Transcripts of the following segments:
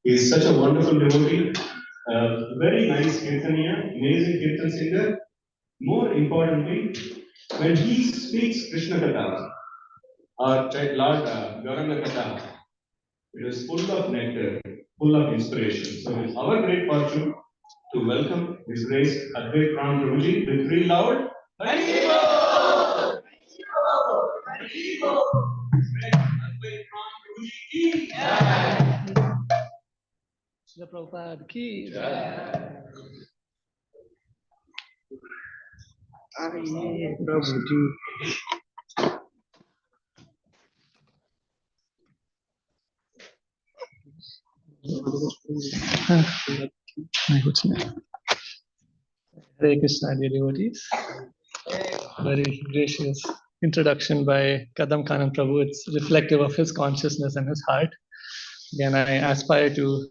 He is such a wonderful devotee, very nice kirtaniya, amazing kirtan singer. More importantly, when he speaks Krishna Katha or Lord Gauranga Katha, it is full of nectar, full of inspiration. So it's our great fortune to welcome His Grace Advait Pran Prabhuji with three loud Haribo! Haribo! His Grace Advait Pran Prabhuji ki Jai! Shri Prabhupada ki Jai! Prabhuji. Hare Krishna, dear devotees. Very gracious introduction by Kadam Kanan Prabhu. It's reflective of his consciousness and his heart. Again, I aspire to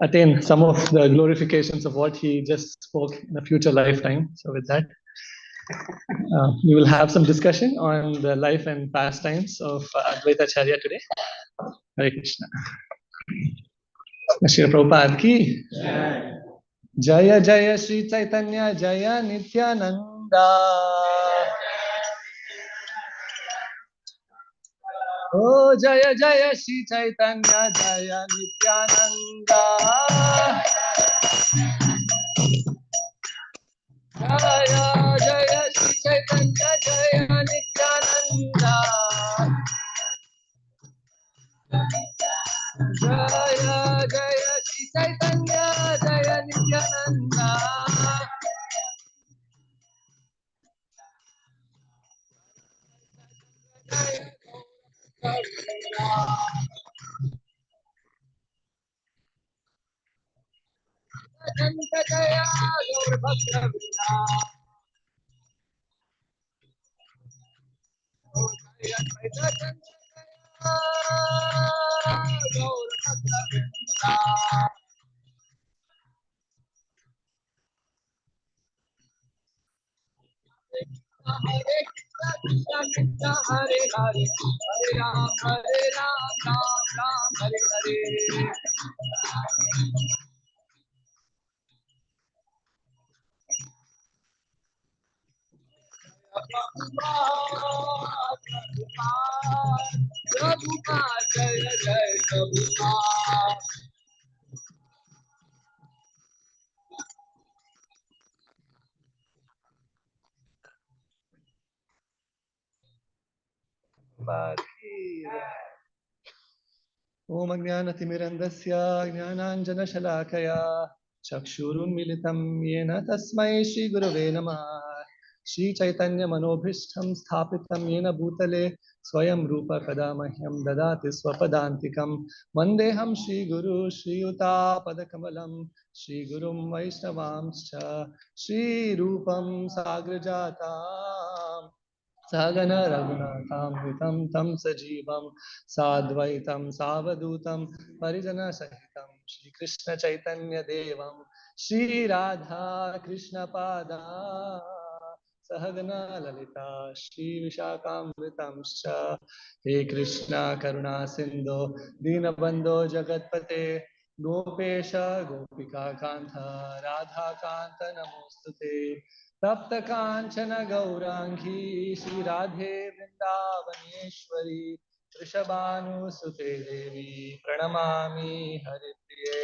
attain some of the glorifications of what he just spoke in a future lifetime. So with that, we will have some discussion on the life and pastimes of Advaita Acharya today. Hare Krishna. Shri Prabhupada ki Jaya Jaya Shri Chaitanya Jaya Nityananda. Oh Jaya Jaya Shri Chaitanya Jaya Nityananda. Jaya Jaya Shri Chaitanya Jaya Nityananda. Jaya Jaya Shri Chaitanya Jaya Nityananda. Jaya Gaur Bhakta Vrinda. Hare Hare Hare Ram Ram Ram Hare Hare. Prabhupada Jaya Jaya Prabhupada. Om Ajnanaतिमिरन्दस्य ज्ञानाञ्जनशलाकया चक्षुरुन्मिलितं येन तस्मै श्रीगुरवे नमः। श्रीचैतन्यमनोभीष्टं स्थापितं येन भूतले स्वयं रूप कदा मह्यं ददाति स्वपदान्तिकं। वन्देऽहं श्रीगुरु श्रीयुतापदकमलं श्रीगुरुं वैष्णवांश्च श्रीरूपं साग्रजाताम् सहगन रघुनाथामृतं तं सजीवं साद्वैतं सावधूतं परिजनसहितं श्रीकृष्ण चैतन्य देवं श्रीराधा कृष्णपादा सहगन ललिता श्रीविशाखामृतंश्च हे कृष्णा करुणा सिन्धो दीनबन्धो जगत्पते गोपेश गोपिका कान्त राधा कान्त नमोस्तुते तप्त कांचन गौरांगी श्री राधे वृंदावनेश्वरी वृषभानुसुते देवी प्रणमामि हरिप्रिये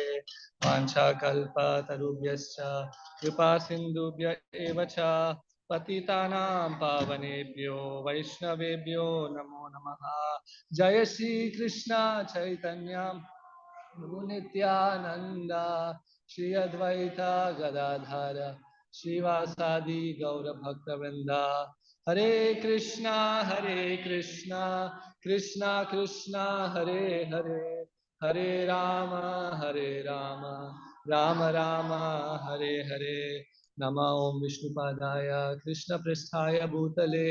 वाञ्छाकल्पतरुभ्यश्च कृपा सिन्धुभ्य एव च पतितानां पावनेभ्यो वैष्णवेभ्यो नमो नमः। जय श्री कृष्ण चैतन्य प्रभु नित्यानंद श्री अद्वैता गदाधर श्रीवासादि गौर भक्तवृंदा। हरे कृष्णा कृष्णा कृष्णा हरे हरे हरे राम राम राम हरे हरे। नमः ओम विष्णुपादाय कृष्ण पृष्ठाय भूतले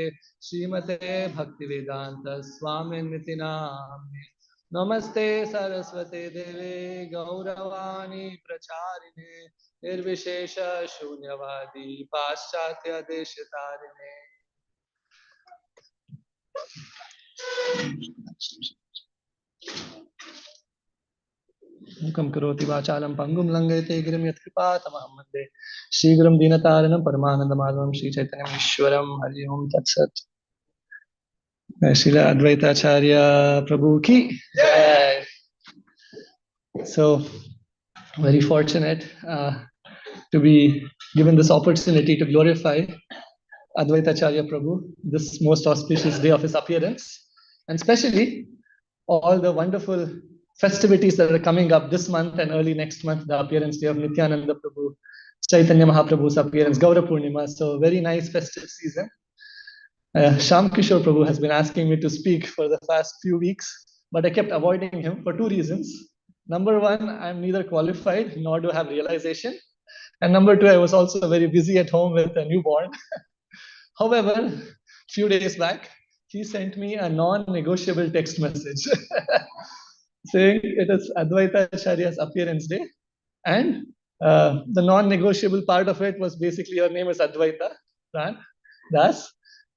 श्रीमते भक्तिवेदांत स्वामिनिति नामिने। नमस्ते सरस्वते देवे गौरवाणी प्रचारिणे निर्विशेष शून्यवादी पाश्चात्य देशतारिणे। Shukam Karoti Vachalam Pangum Langate Girim Yatkripa Tamaham Mande Shri Gurum Dinataranam Paramananda Madhavam Shri Chaitanya Ishwaram Hari Om Tat Sat. Srila Advaita Acharya Prabhu Ki Jai. So, very fortunate to be given this opportunity to glorify Advaita Acharya Prabhu, this most auspicious day of his appearance, and especially all the wonderful festivities that are coming up this month and early next month, the appearance day of Nityananda Prabhu, Chaitanya Mahaprabhu's appearance, Gaura Purnima, so very nice festive season. Shyam Kishore Prabhu has been asking me to speak for the past few weeks, but I kept avoiding him for two reasons. Number one, I'm neither qualified nor do I have realization. And number two, I was also very busy at home with a newborn. However, a few days back, he sent me a non-negotiable text message saying it is Advaita Acharya's appearance day. And the non-negotiable part of it was basically your name is Advaita Das.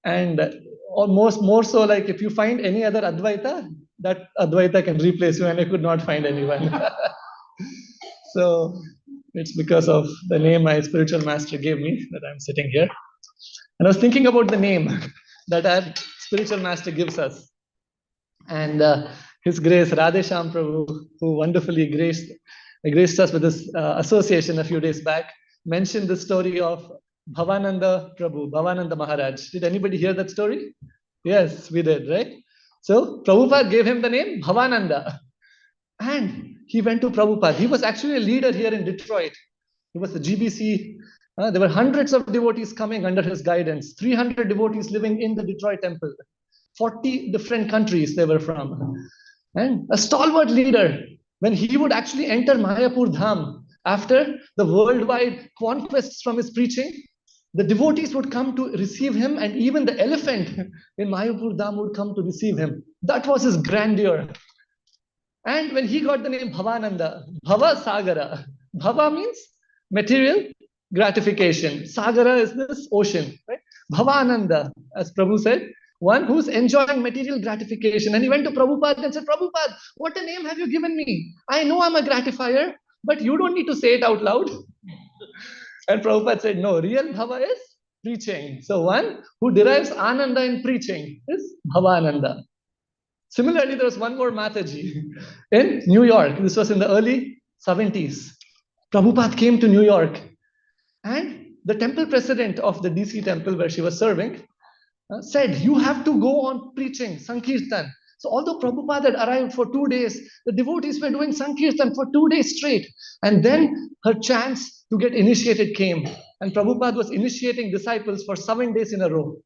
And almost more so like if you find any other Advaita, that Advaita can replace you, and I could not find anyone. So it's because of the name my spiritual master gave me that I'm sitting here. And I was thinking about the name that our spiritual master gives us. And His Grace Radhesham Prabhu, who wonderfully graced us with this association a few days back, mentioned the story of Bhavananda Prabhu, Bhavananda Maharaj. Did anybody hear that story? Yes, we did, right? So Prabhupada gave him the name Bhavananda. And he went to Prabhupada. He was actually a leader here in Detroit. He was the GBC. There were hundreds of devotees coming under his guidance, 300 devotees living in the Detroit temple, 40 different countries they were from. And a stalwart leader, when he would actually enter Mayapur Dham, after the worldwide conquests from his preaching, the devotees would come to receive him, and even the elephant in Mayapur Dham would come to receive him. That was his grandeur. And when he got the name Bhavananda, Bhava Sagara, Bhava means material gratification. Sagara is this ocean, right? Bhavananda, as Prabhu said, one who's enjoying material gratification. And he went to Prabhupada and said, Prabhupada, what a name have you given me? I know I'm a gratifier, but you don't need to say it out loud. And Prabhupada said, no, real Bhava is preaching. So one who derives Ananda in preaching is Bhavananda. Similarly, there was one more Mataji in New York. This was in the early 70s. Prabhupada came to New York, and the temple president of the DC temple where she was serving said, you have to go on preaching Sankirtan. So although Prabhupada had arrived for 2 days, the devotees were doing Sankirtan for 2 days straight. And then her chance to get initiated came. And Prabhupada was initiating disciples for 7 days in a row.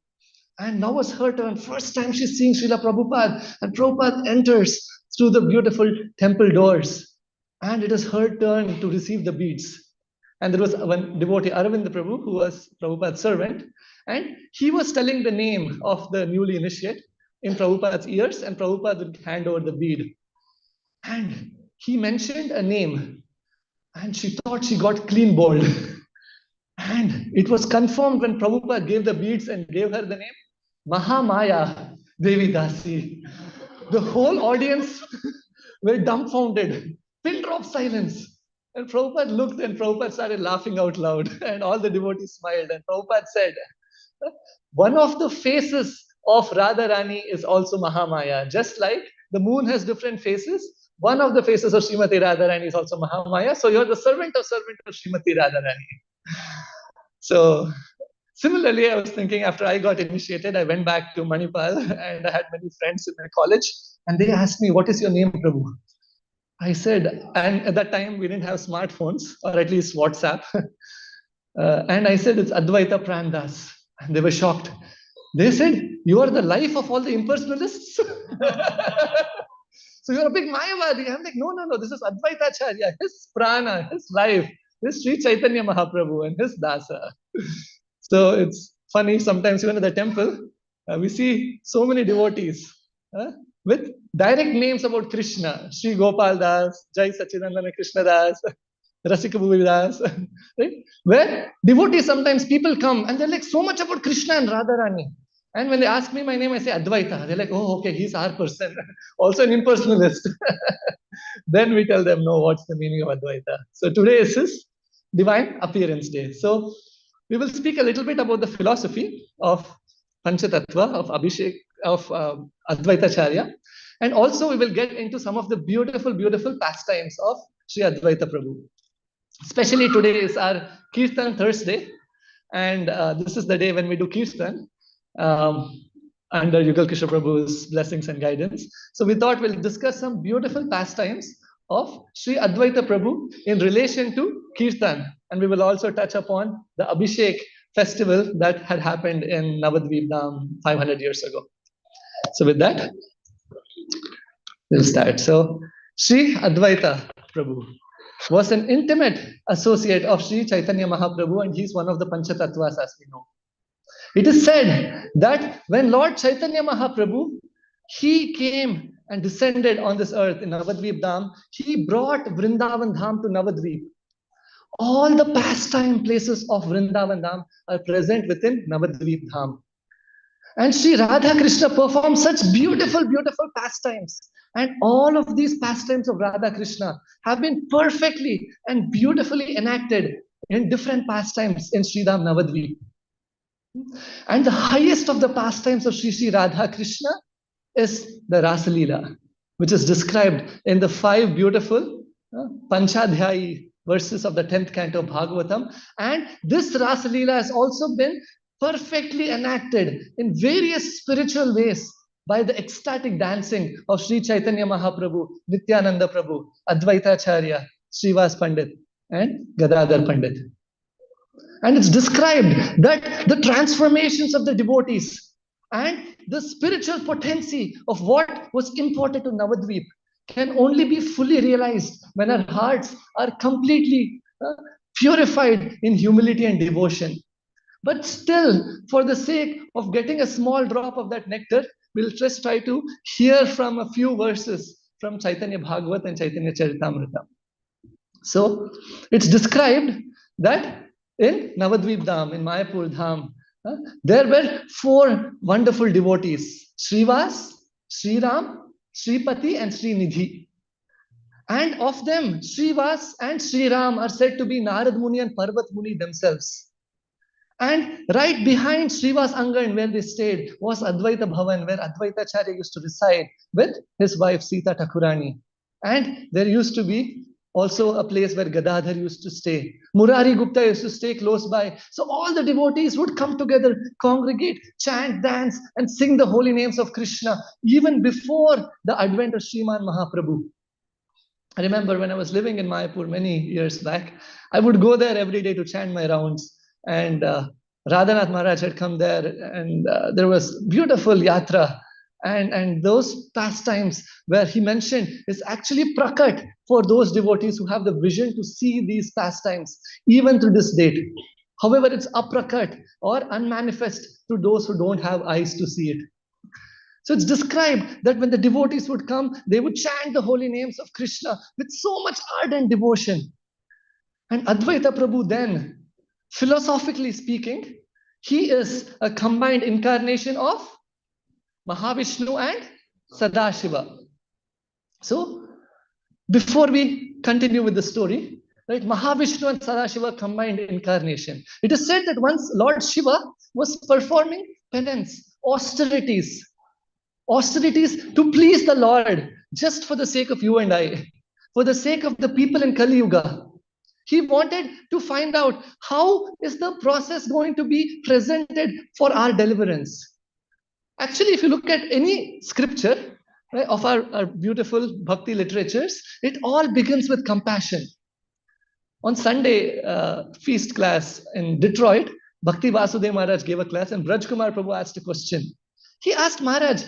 And now was her turn. First time she's seeing Srila Prabhupada. And Prabhupada enters through the beautiful temple doors. And it is her turn to receive the beads. And there was one devotee, Aravind Prabhu, who was Prabhupada's servant. And he was telling the name of the newly initiate in Prabhupada's ears. And Prabhupada would hand over the bead. And he mentioned a name. And she thought she got clean bowled. And it was confirmed when Prabhupada gave the beads and gave her the name Mahamaya Devi Dasi. The whole audience were dumbfounded, pin drop silence. And Prabhupada looked and Prabhupada started laughing out loud. And all the devotees smiled. And Prabhupada said, one of the faces of Radharani is also Mahamaya. Just like the moon has different faces, one of the faces of Srimati Radharani is also Mahamaya. So you're the servant of Srimati Radharani. So similarly, I was thinking after I got initiated, I went back to Manipal and I had many friends in my college, and they asked me, what is your name, Prabhu? I said, and at that time we didn't have smartphones, or at least WhatsApp. And I said, it's Advaita Prandas. And they were shocked. They said, you are the life of all the impersonalists? So you're a big Mayavadi. I'm like, no, this is Advaita Acharya, his prana, his life. This Sri Chaitanya Mahaprabhu and his dasa. So it's funny, sometimes even at the temple, we see so many devotees with direct names about Krishna. Sri Gopal Das, Jai Sachidananda Krishna Das, Rasika Bhuvi Das. Right? Where devotees, sometimes people come and they're like so much about Krishna and Radharani. And when they ask me my name, I say Advaita. They're like, oh, okay, he's our person. Also an impersonalist. Then we tell them, no, what's the meaning of Advaita? So today is his divine appearance day. So we will speak a little bit about the philosophy of Panchatattva, of Abhishek, of Advaita Charya. And also we will get into some of the beautiful, beautiful pastimes of Sri Advaita Prabhu. Especially today is our Kirtan Thursday. And this is the day when we do Kirtan under Yugal Kishore Prabhu's blessings and guidance. So we thought we'll discuss some beautiful pastimes of Sri Advaita Prabhu in relation to Kirtan. And we will also touch upon the Abhishek festival that had happened in Navadvip Dham 500 years ago. So with that, we'll start. So Sri Advaita Prabhu was an intimate associate of Sri Chaitanya Mahaprabhu, and he's one of the Panchatattvas, as we know. It is said that when Lord Chaitanya Mahaprabhu, he came and descended on this earth in Navadvip Dham, he brought Vrindavan Dham to Navadvip. All the pastime places of Vrindavan Dham are present within Navadvip Dham. And Sri Radha Krishna performed such beautiful, beautiful pastimes. And all of these pastimes of Radha Krishna have been perfectly and beautifully enacted in different pastimes in Sridham Navadvip. And the highest of the pastimes of Sri Radha Krishna is the Rasa Leela, which is described in the 5 beautiful Panchadhyayi verses of the 10th canto of Bhagavatam. And this Rasa Leela has also been perfectly enacted in various spiritual ways by the ecstatic dancing of Sri Chaitanya Mahaprabhu, Nityananda Prabhu, Advaita Acharya, Srivas Pandit, and Gadadhar Pandit. And it's described that the transformations of the devotees and the spiritual potency of what was imported to Navadvip can only be fully realized when our hearts are completely purified in humility and devotion. But still, for the sake of getting a small drop of that nectar, we'll just try to hear from a few verses from Chaitanya Bhagavat and Chaitanya Charitamrita. So, it's described that in Navadvip Dham, in Mayapur Dham, there were 4 wonderful devotees, Srivas, Sriram, Sripati, and Srinidhi. And of them, Srivas and Sriram are said to be Narad Muni and Parvat Muni themselves. And right behind Srivas Angan, where they stayed, was Advaita Bhavan, where Advaita Acharya used to reside with his wife Sita Thakurani. And there used to be also a place where Gadadhar used to stay. Murari Gupta used to stay close by. So all the devotees would come together, congregate, chant, dance, and sing the holy names of Krishna, even before the advent of Sriman Mahaprabhu. I remember when I was living in Mayapur many years back, I would go there every day to chant my rounds. And Radhanath Maharaj had come there, and there was beautiful yatra. And those pastimes where he mentioned is actually prakat for those devotees who have the vision to see these pastimes, even to this date. However, it's aprakat or unmanifest to those who don't have eyes to see it. So it's described that when the devotees would come, they would chant the holy names of Krishna with so much ardent devotion. And Advaita Prabhu then, philosophically speaking, he is a combined incarnation of Mahavishnu and Sadashiva. So, before we continue with the story, right, Mahavishnu and Sadashiva combined incarnation. It is said that once Lord Shiva was performing penance, austerities to please the Lord, just for the sake of you and I, for the sake of the people in Kali Yuga. He wanted to find out how is the process going to be presented for our deliverance. Actually, if you look at any scripture, right, of our beautiful bhakti literatures, it all begins with compassion. On Sunday feast class in Detroit, Bhakti Vasudev Maharaj gave a class and Braj Kumar Prabhu asked a question. He asked Maharaj,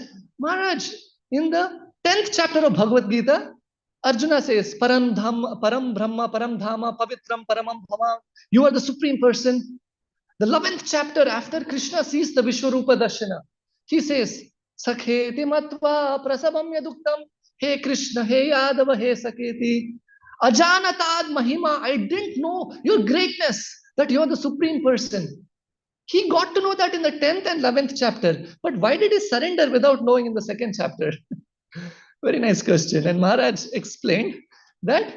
in the 10th chapter of Bhagavad Gita, Arjuna says, Param Brahma, Param Dhama, Pavitram, Paramam Bhava. You are the Supreme Person. The 11th chapter, after Krishna sees the Vishwarupa Darshana, he says, Sakheti Matva Prasabam Yaduktam, Hey Krishna, Hey Yadava, Hey Sakheti. Ajanatad Mahima, I didn't know your greatness, that you are the Supreme Person. He got to know that in the 10th and 11th chapter. But why did he surrender without knowing in the second chapter? Very nice question. And Maharaj explained that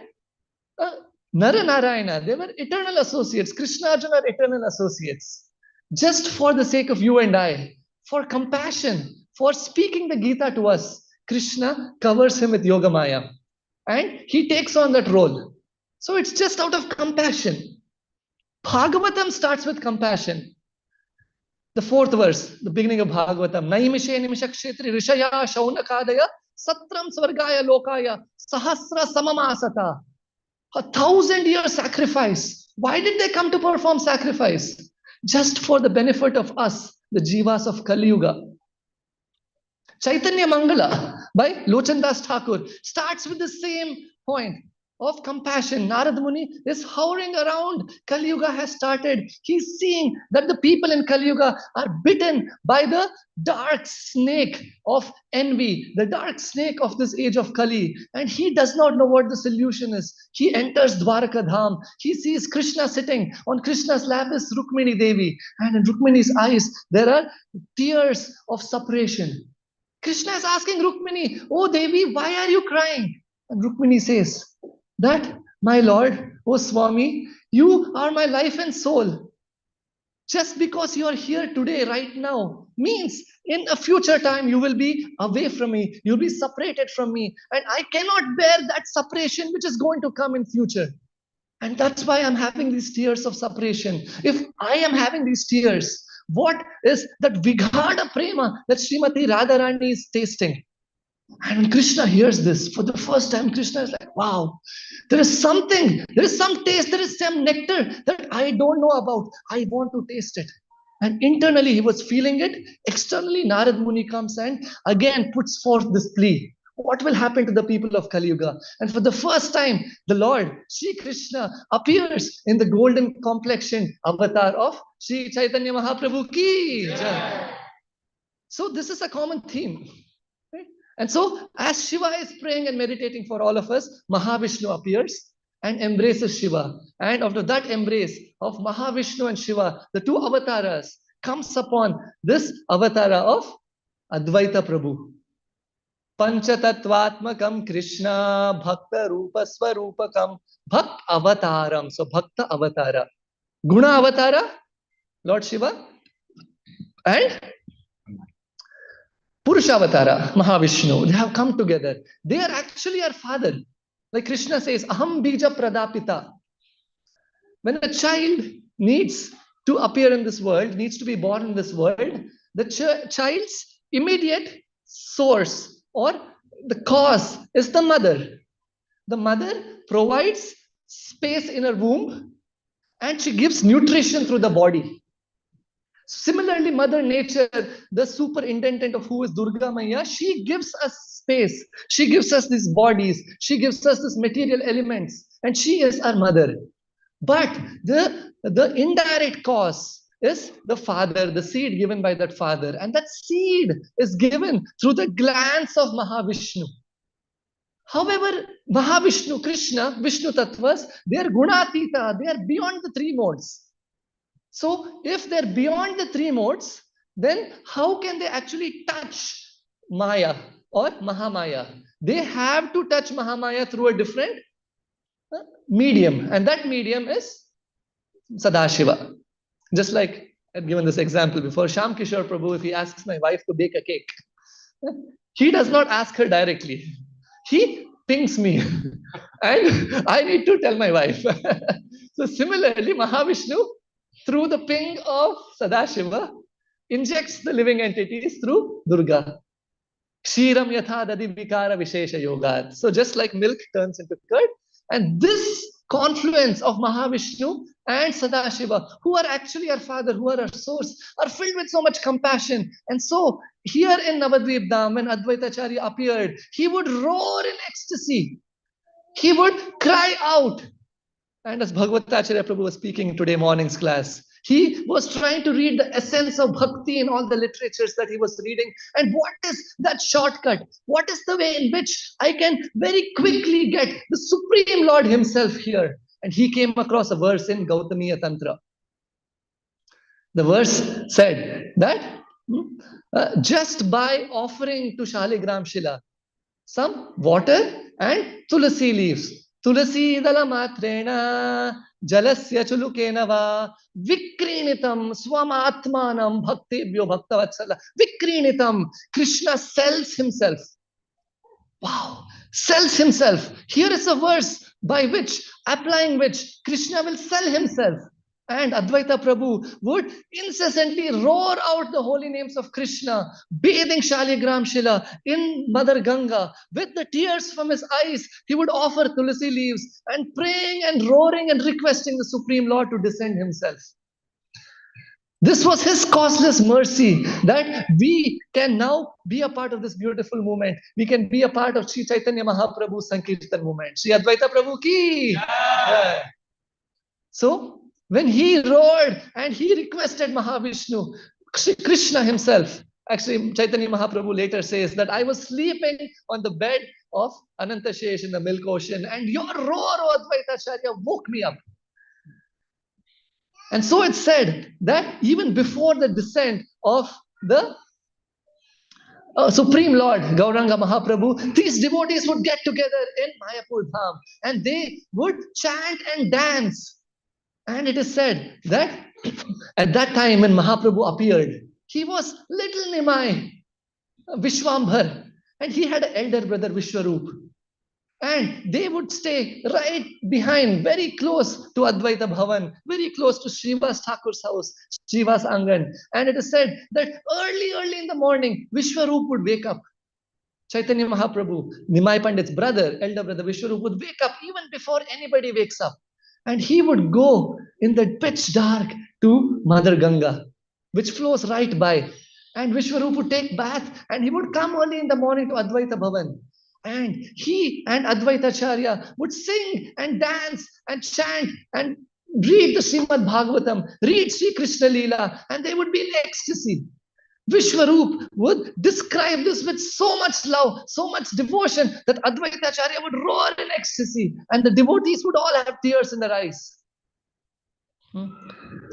Nara Narayana, they were eternal associates. Krishna Arjuna are eternal associates. Just for the sake of you and I, for compassion, for speaking the Gita to us, Krishna covers him with Yoga Maya. And he takes on that role. So it's just out of compassion. Bhagavatam starts with compassion. The 4th verse, the beginning of Bhagavatam. Naimishe nimishakshetri rishaya shaunakadaya satram svargaya lokaya sahasra samamasata. 1,000-year sacrifice. Why did they come to perform sacrifice? Just for the benefit of us, the jivas of Kali Yuga. Chaitanya Mangala by Lochandas Thakur starts with the same point of compassion. Narad Muni is hovering around. Kali Yuga has started. He's seeing that the people in Kali Yuga are bitten by the dark snake of envy, the dark snake of this age of Kali. And he does not know what the solution is. He enters Dwaraka Dham. He sees Krishna sitting. On Krishna's lap is Rukmini Devi. And in Rukmini's eyes, there are tears of separation. Krishna is asking Rukmini, "Oh Devi, why are you crying?" And Rukmini says that, "My Lord, oh Swami, you are my life and soul. Just because you are here today, right now, means in a future time you will be away from me, you'll be separated from me, and I cannot bear that separation which is going to come in future. And that's why I'm having these tears of separation. If I am having these tears, what is that Vighada Prema that Srimati Radharani is tasting?" And when Krishna hears this, for the first time, Krishna is like, wow, there is something, there is some taste, there is some nectar that I don't know about. I want to taste it. And internally, he was feeling it. Externally, Narad Muni comes and again puts forth this plea. What will happen to the people of Kali Yuga? And for the first time, the Lord, Sri Krishna, appears in the golden complexion avatar of Sri Chaitanya Mahaprabhu ki Jai. So this is a common theme. Right? And so as Shiva is praying and meditating for all of us, Mahavishnu appears and embraces Shiva. And after that embrace of Mahavishnu and Shiva, the two avatars comes upon this avatara of Advaita Prabhu. Panchatattvatmakam Krishna Bhakta Rupa Swarupakam Bhakt Avataram. So Bhakta Avatara. Guna Avatara, Lord Shiva. And Purusha Avatara, Mahavishnu. They have come together. They are actually our father. Like Krishna says, Aham Bija Pradapita. When a child needs to appear in this world, needs to be born in this world, the child's immediate source or the cause is the mother. The mother provides space in her womb and she gives nutrition through the body. Similarly, Mother Nature, the superintendent of who is Durga Maya, she gives us space. She gives us these bodies. She gives us these material elements. And she is our mother. But the indirect cause is the father, the seed given by that father. And that seed is given through the glance of Mahavishnu. However, Mahavishnu, Krishna, Vishnu Tattvas, they are Gunatita. They are beyond the three modes. So if they're beyond the three modes, then how can they actually touch Maya or Mahamaya? They have to touch Mahamaya through a different medium. And that medium is Sadashiva. Just like I've given this example before, Sham Kishore Prabhu, if he asks my wife to bake a cake, he does not ask her directly. He pings me and I need to tell my wife. So similarly, Mahavishnu, through the ping of Sadashiva, injects the living entities through Durga. Kshiram yatha dadi vikara vishesha yogat. So just like milk turns into curd, and this confluence of Mahavishnu and Sadashiva, who are actually our father, who are our source, are filled with so much compassion. And so here in Navadvip Dham, when Advaitacharya appeared, he would roar in ecstasy. He would cry out. And as Bhagavatacharya Prabhu was speaking in today morning's class, he was trying to read the essence of bhakti in all the literatures that he was reading. And what is that shortcut? What is the way in which I can very quickly get the Supreme Lord himself here? And he came across a verse in Gautamiya Tantra. The verse said that just by offering to Shaligram Shila some water and tulasi leaves. Tulasi dalamatrena jalasya chulukena va vikrinitam swamatmanam bhaktebhyo bhaktavatsala. Vikrinitam. Krishna sells himself. Wow. Sells himself. Here is a verse by which, applying which, Krishna will sell himself. And Advaita Prabhu would incessantly roar out the holy names of Krishna, bathing Shaligram Shila in Mother Ganga. With the tears from his eyes, he would offer tulasi leaves and praying and roaring and requesting the Supreme Lord to descend himself. This was his causeless mercy that we can now be a part of this beautiful movement. We can be a part of Sri Chaitanya Mahaprabhu's Sankirtan movement. Sri Advaita Prabhu ki. Yeah. So, when he roared and he requested Mahavishnu, Krishna himself, actually Chaitanya Mahaprabhu later says that I was sleeping on the bed of Anantashesh in the milk ocean and your roar, O Advaita Acharya, woke me up. And so it's said that even before the descent of the Supreme Lord Gauranga Mahaprabhu, these devotees would get together in Mayapur Dham and they would chant and dance. And it is said that at that time when Mahaprabhu appeared, he was little Nimai, Vishwambhar, and he had an elder brother Vishwarup. And they would stay right behind, very close to Advaita Bhavan, very close to Srivas Thakur's house, Srivas Angan. And it is said that early in the morning, Vishwarup would wake up. Chaitanya Mahaprabhu, Nimai Pandit's brother, elder brother Vishwarup, would wake up even before anybody wakes up. And he would go in the pitch dark to Mother Ganga, which flows right by. And Vishwarup would take bath and he would come early in the morning to Advaita Bhavan. And he and Advaita Acharya would sing and dance and chant and read the Srimad Bhagavatam, read Sri Krishna Leela, and they would be in ecstasy. Vishwarup would describe this with so much love, so much devotion that Advaita Acharya would roar in ecstasy and the devotees would all have tears in their eyes.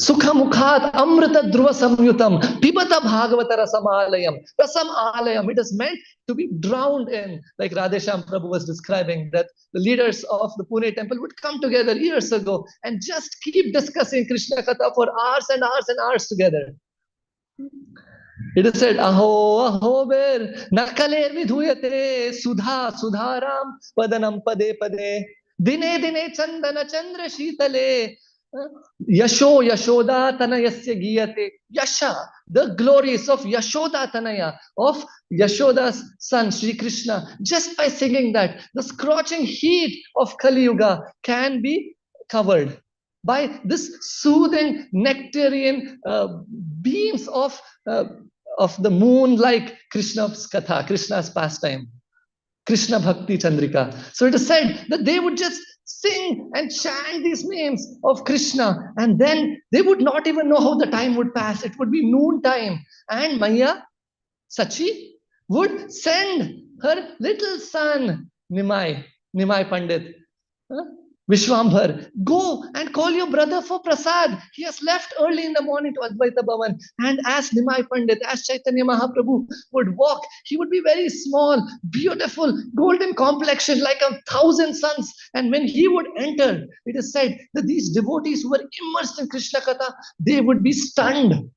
Sukha mukhat amrita dhruva samyutam pibata bhagavata rasamalayam. Rasamalayam, it is meant to be drowned in, like Radhesham Prabhu was describing, that the leaders of the Pune temple would come together years ago and just keep discussing Krishna Katha for hours and hours and hours together. It is said, Aho, aho ber, nakaler vidhuyate, sudha, sudharam, padanam pade pade, dine dine chandana chandra shitale, Yasho Yashoda Tanayasya Giyate. Yasha, the glories of Yashoda Tanaya, of Yashoda's son Sri Krishna. Just by singing that, the scorching heat of Kali Yuga can be covered by this soothing nectarian beams of the moon, like Krishna's Katha, Krishna's pastime, Krishna Bhakti Chandrika. So it is said that they would just sing and chant these names of Krishna, and then they would not even know how the time would pass. It would be noon time, and Maya Sachi would send her little son Nimai Pandit, Vishwambhar, go and call your brother for prasad. He has left early in the morning to Advaita Bhavan. And as Nimai Pandit, as Chaitanya Mahaprabhu would walk, he would be very small, beautiful, golden complexion, like 1,000 suns. And when he would enter, it is said that these devotees who were immersed in Krishna Katha, they would be stunned.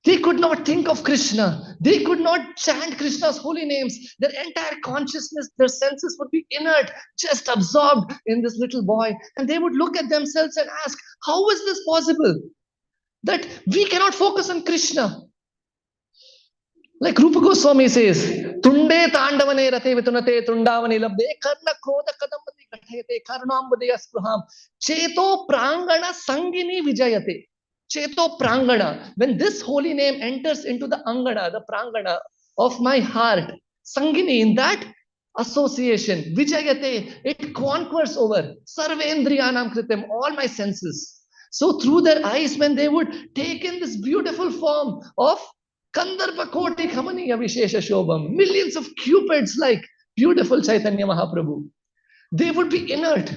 They could not think of Krishna. They could not chant Krishna's holy names. Their entire consciousness, their senses would be inert, just absorbed in this little boy. And they would look at themselves and ask, how is this possible? That we cannot focus on Krishna. Like Rupa Goswami says, Tunde Tandavane Rate Vitunate Tundavane Labde Karna Krodha Kadambati Gathayate Karnambadaya Spruham Cheto Prangana Sangini Vijayate. Cheto Prangana. When this holy name enters into the Angana, the Prangana of my heart, Sangini, in that association, Vijayate, it conquers over Sarvendriyanam Kritam, all my senses. So through their eyes, when they would take in this beautiful form of Kandharva Koti Kamaniya Vishesha Shobham, millions of cupids like beautiful Chaitanya Mahaprabhu, they would be inert.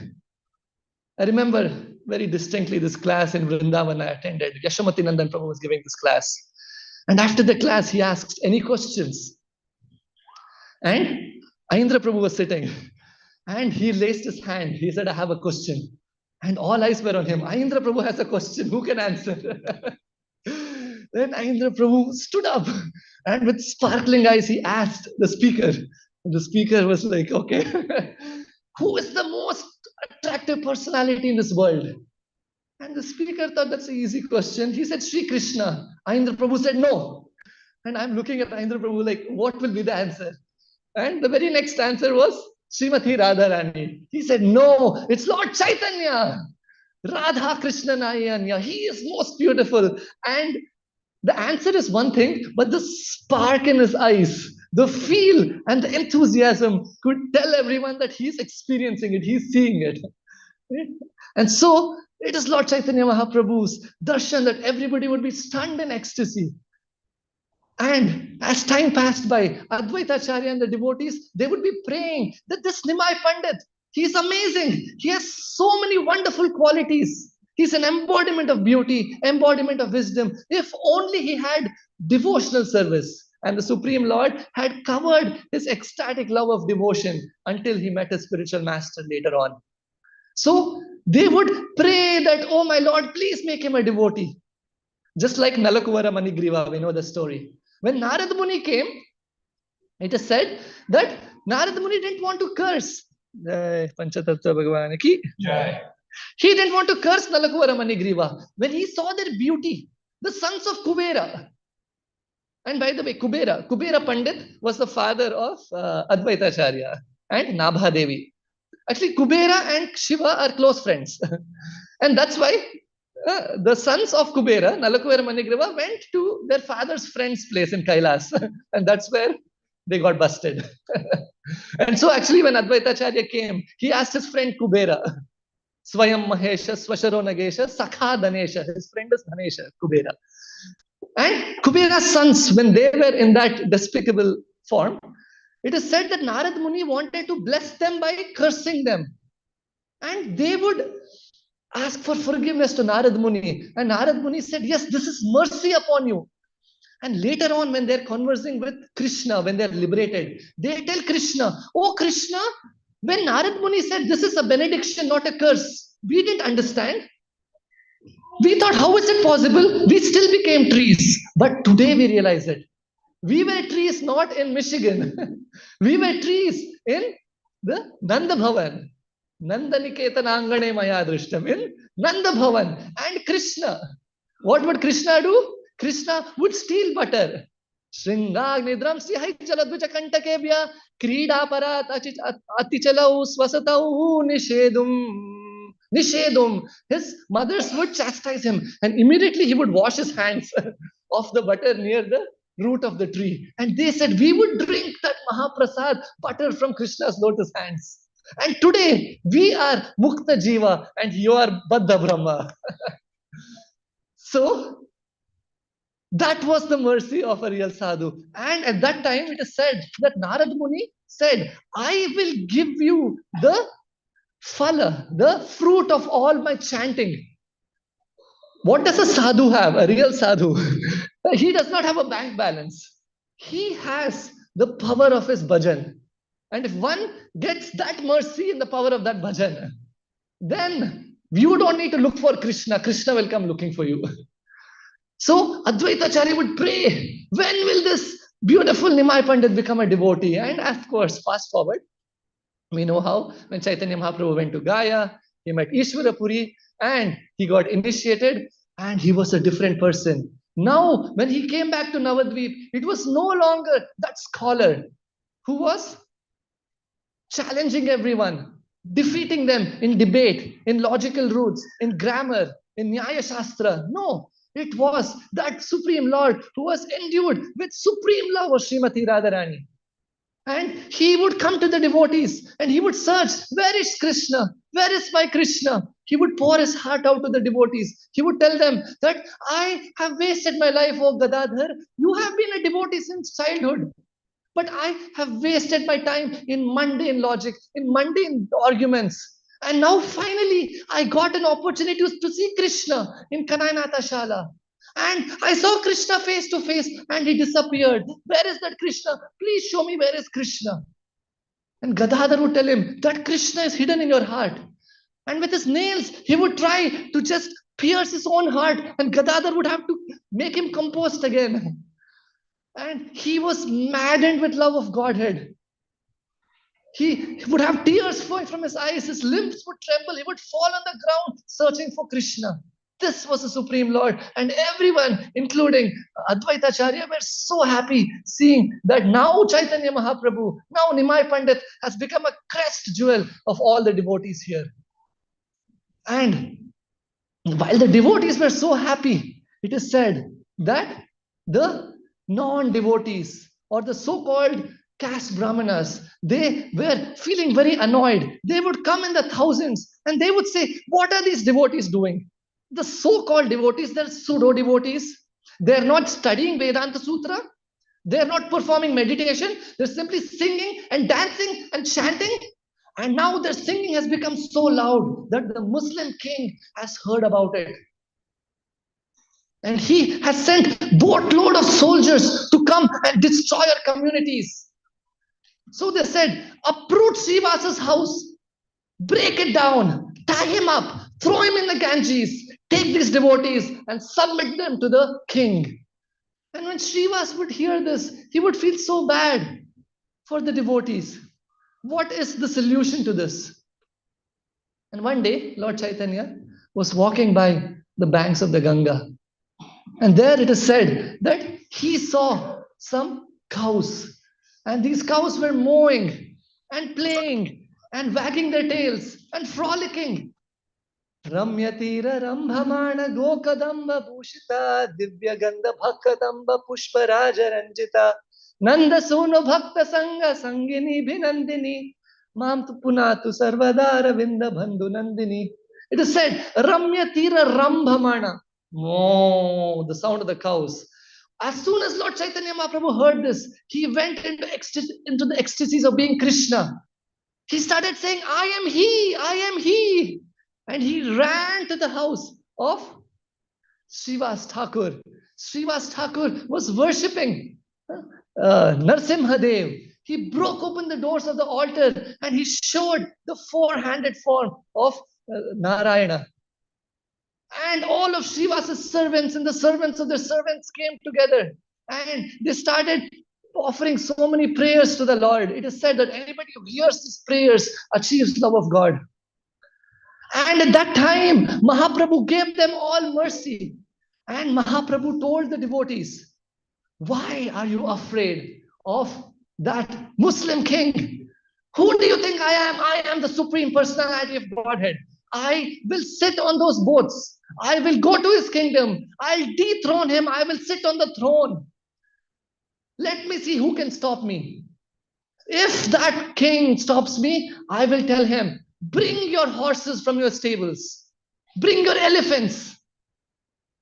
I remember very distinctly this class in Vrindavan I attended. Yashamati Nandan Prabhu was giving this class. And after the class, he asked, any questions? And Aindra Prabhu was sitting. And he raised his hand. He said, I have a question. And all eyes were on him. Aindra Prabhu has a question. Who can answer? Then Aindra Prabhu stood up and with sparkling eyes, he asked the speaker. And the speaker was like, okay, who is the most attractive personality in this world? And the speaker thought that's an easy question. He said, Sri Krishna. Aindra Prabhu said, no. And I'm looking at Aindra Prabhu like, what will be the answer? And the very next answer was Srimati Radharani. He said, no, it's Lord Chaitanya. Radha Krishna Nayanya. He is most beautiful. And the answer is one thing, but the spark in his eyes, the feel and the enthusiasm could tell everyone that he's experiencing it, he's seeing it. And so it is Lord Chaitanya Mahaprabhu's darshan that everybody would be stunned in ecstasy. And as time passed by, Advaita Acharya and the devotees, they would be praying that this Nimai Pandit, he's amazing. He has so many wonderful qualities. He's an embodiment of beauty, embodiment of wisdom. If only he had devotional service. And the Supreme Lord had covered his ecstatic love of devotion until he met his spiritual master later on. So they would pray that, oh my Lord, please make him a devotee. Just like Nalakuvara Manigriva, we know the story. When Narad Muni came, it is said that Narad Muni didn't want to curse. Panchatattva Bhagavan ki jai. He didn't want to curse Nalakuvara Manigriva when he saw their beauty, the sons of Kubera. And by the way, Kubera Pandit was the father of Advaita Acharya and Nabha Devi. Actually, Kubera and Shiva are close friends. And that's why the sons of Kubera, Nalakuvara Manigriva, went to their father's friend's place in Kailas. And that's where they got busted. And so actually when Advaita Acharya came, he asked his friend Kubera, Swayam Mahesha, Swasharo Nagesha, Sakha Danesha. His friend is Dhanesha, Kubera. And Kubera's sons, when they were in that despicable form, it is said that Narad Muni wanted to bless them by cursing them. And they would ask for forgiveness to Narad Muni. And Narad Muni said, yes, this is mercy upon you. And later on, when they're conversing with Krishna, when they're liberated, they tell Krishna, oh Krishna, when Narad Muni said this is a benediction, not a curse, we didn't understand. We thought, how is it possible? We still became trees. But today we realize it. We were trees not in Michigan. We were trees in the Nanda Bhavan. Nanda Niketana Angane Maya Drishtam in Nanda Bhavan. And Krishna. What would Krishna do? Krishna would steal butter. Shringag Nidram Sihai Chaladvuja Kantakebya Krida Parat Atichalau Swasatau Nishedum. His mothers would chastise him and immediately he would wash his hands of the butter near the root of the tree. And they said, we would drink that Mahaprasad butter from Krishna's lotus hands. And today we are Mukta Jiva and you are Baddha Brahma. So that was the mercy of a real sadhu. And at that time it is said that Narad Muni said, I will give you the phala, the fruit of all my chanting. What does a sadhu have? A real sadhu. He does not have a bank balance. He has the power of his bhajan. And if one gets that mercy in the power of that bhajan, then you don't need to look for Krishna. Krishna will come looking for you. So Advaita Acharya would pray, when will this beautiful Nimai Pandit become a devotee? And of course, fast forward, we know how when Chaitanya Mahaprabhu went to Gaya, he met Ishwarapuri and he got initiated and he was a different person. Now, when he came back to Navadvip, it was no longer that scholar who was challenging everyone, defeating them in debate, in logical roots, in grammar, in Nyaya Shastra. No, it was that Supreme Lord who was endued with supreme love of Srimati Radharani. And he would come to the devotees and he would search, where is Krishna? Where is my Krishna? He would pour his heart out to the devotees. He would tell them that I have wasted my life, oh Gadadhar. You have been a devotee since childhood. But I have wasted my time in mundane logic, in mundane arguments. And now finally, I got an opportunity to see Krishna in Kanainata Shala. And I saw Krishna face to face and he disappeared. Where is that Krishna? Please show me where is Krishna. And Gadadhar would tell him that Krishna is hidden in your heart. And with his nails, he would try to just pierce his own heart. And Gadadhar would have to make him compost again. And he was maddened with love of Godhead. He would have tears flowing from his eyes. His limbs would tremble. He would fall on the ground searching for Krishna. This was the Supreme Lord. And everyone, including Advaita Acharya, were so happy seeing that now Chaitanya Mahaprabhu, now Nimai Pandit has become a crest jewel of all the devotees here. And while the devotees were so happy, it is said that the non-devotees or the so-called caste brahmanas, they were feeling very annoyed. They would come in the thousands and they would say, what are these devotees doing? The so-called devotees, they're pseudo-devotees. They're not studying Vedanta Sutra. They're not performing meditation. They're simply singing and dancing and chanting. And now their singing has become so loud that the Muslim king has heard about it. And he has sent boatload of soldiers to come and destroy our communities. So they said, uproot Srivasa's house, break it down, tie him up, throw him in the Ganges, take these devotees and submit them to the king. And when Srivas would hear this, he would feel so bad for the devotees. What is the solution to this? And one day, Lord Chaitanya was walking by the banks of the Ganga. And there it is said that he saw some cows. And these cows were mooing and playing and wagging their tails and frolicking. Ramyatira Rambhamana Gokadamba Bhushita Divya Gandha Bhakadamba Pushparaja Ranjita Nanda Suno Bhakta Sangha Sangini Bhinandini Mam tu Punatu Sarvadara Vinda Bandhu Nandini. It is said, Ramyatira Rambhamana. Oh, the sound of the cows. As soon as Lord Chaitanya Mahaprabhu heard this, he went into the ecstasies of being Krishna. He started saying, I am he, I am he. And he ran to the house of Srivas Thakur. Srivas Thakur was worshipping Narsimha Dev. He broke open the doors of the altar and he showed the four-handed form of Narayana. And all of Srivas' servants and the servants of their servants came together and they started offering so many prayers to the Lord. It is said that anybody who hears these prayers achieves love of God. And at that time, Mahaprabhu gave them all mercy. And Mahaprabhu told the devotees, why are you afraid of that Muslim king? Who do you think I am? I am the Supreme Personality of Godhead. I will sit on those boats. I will go to his kingdom. I'll dethrone him. I will sit on the throne. Let me see who can stop me. If that king stops me, I will tell him, bring your horses from your stables. Bring your elephants.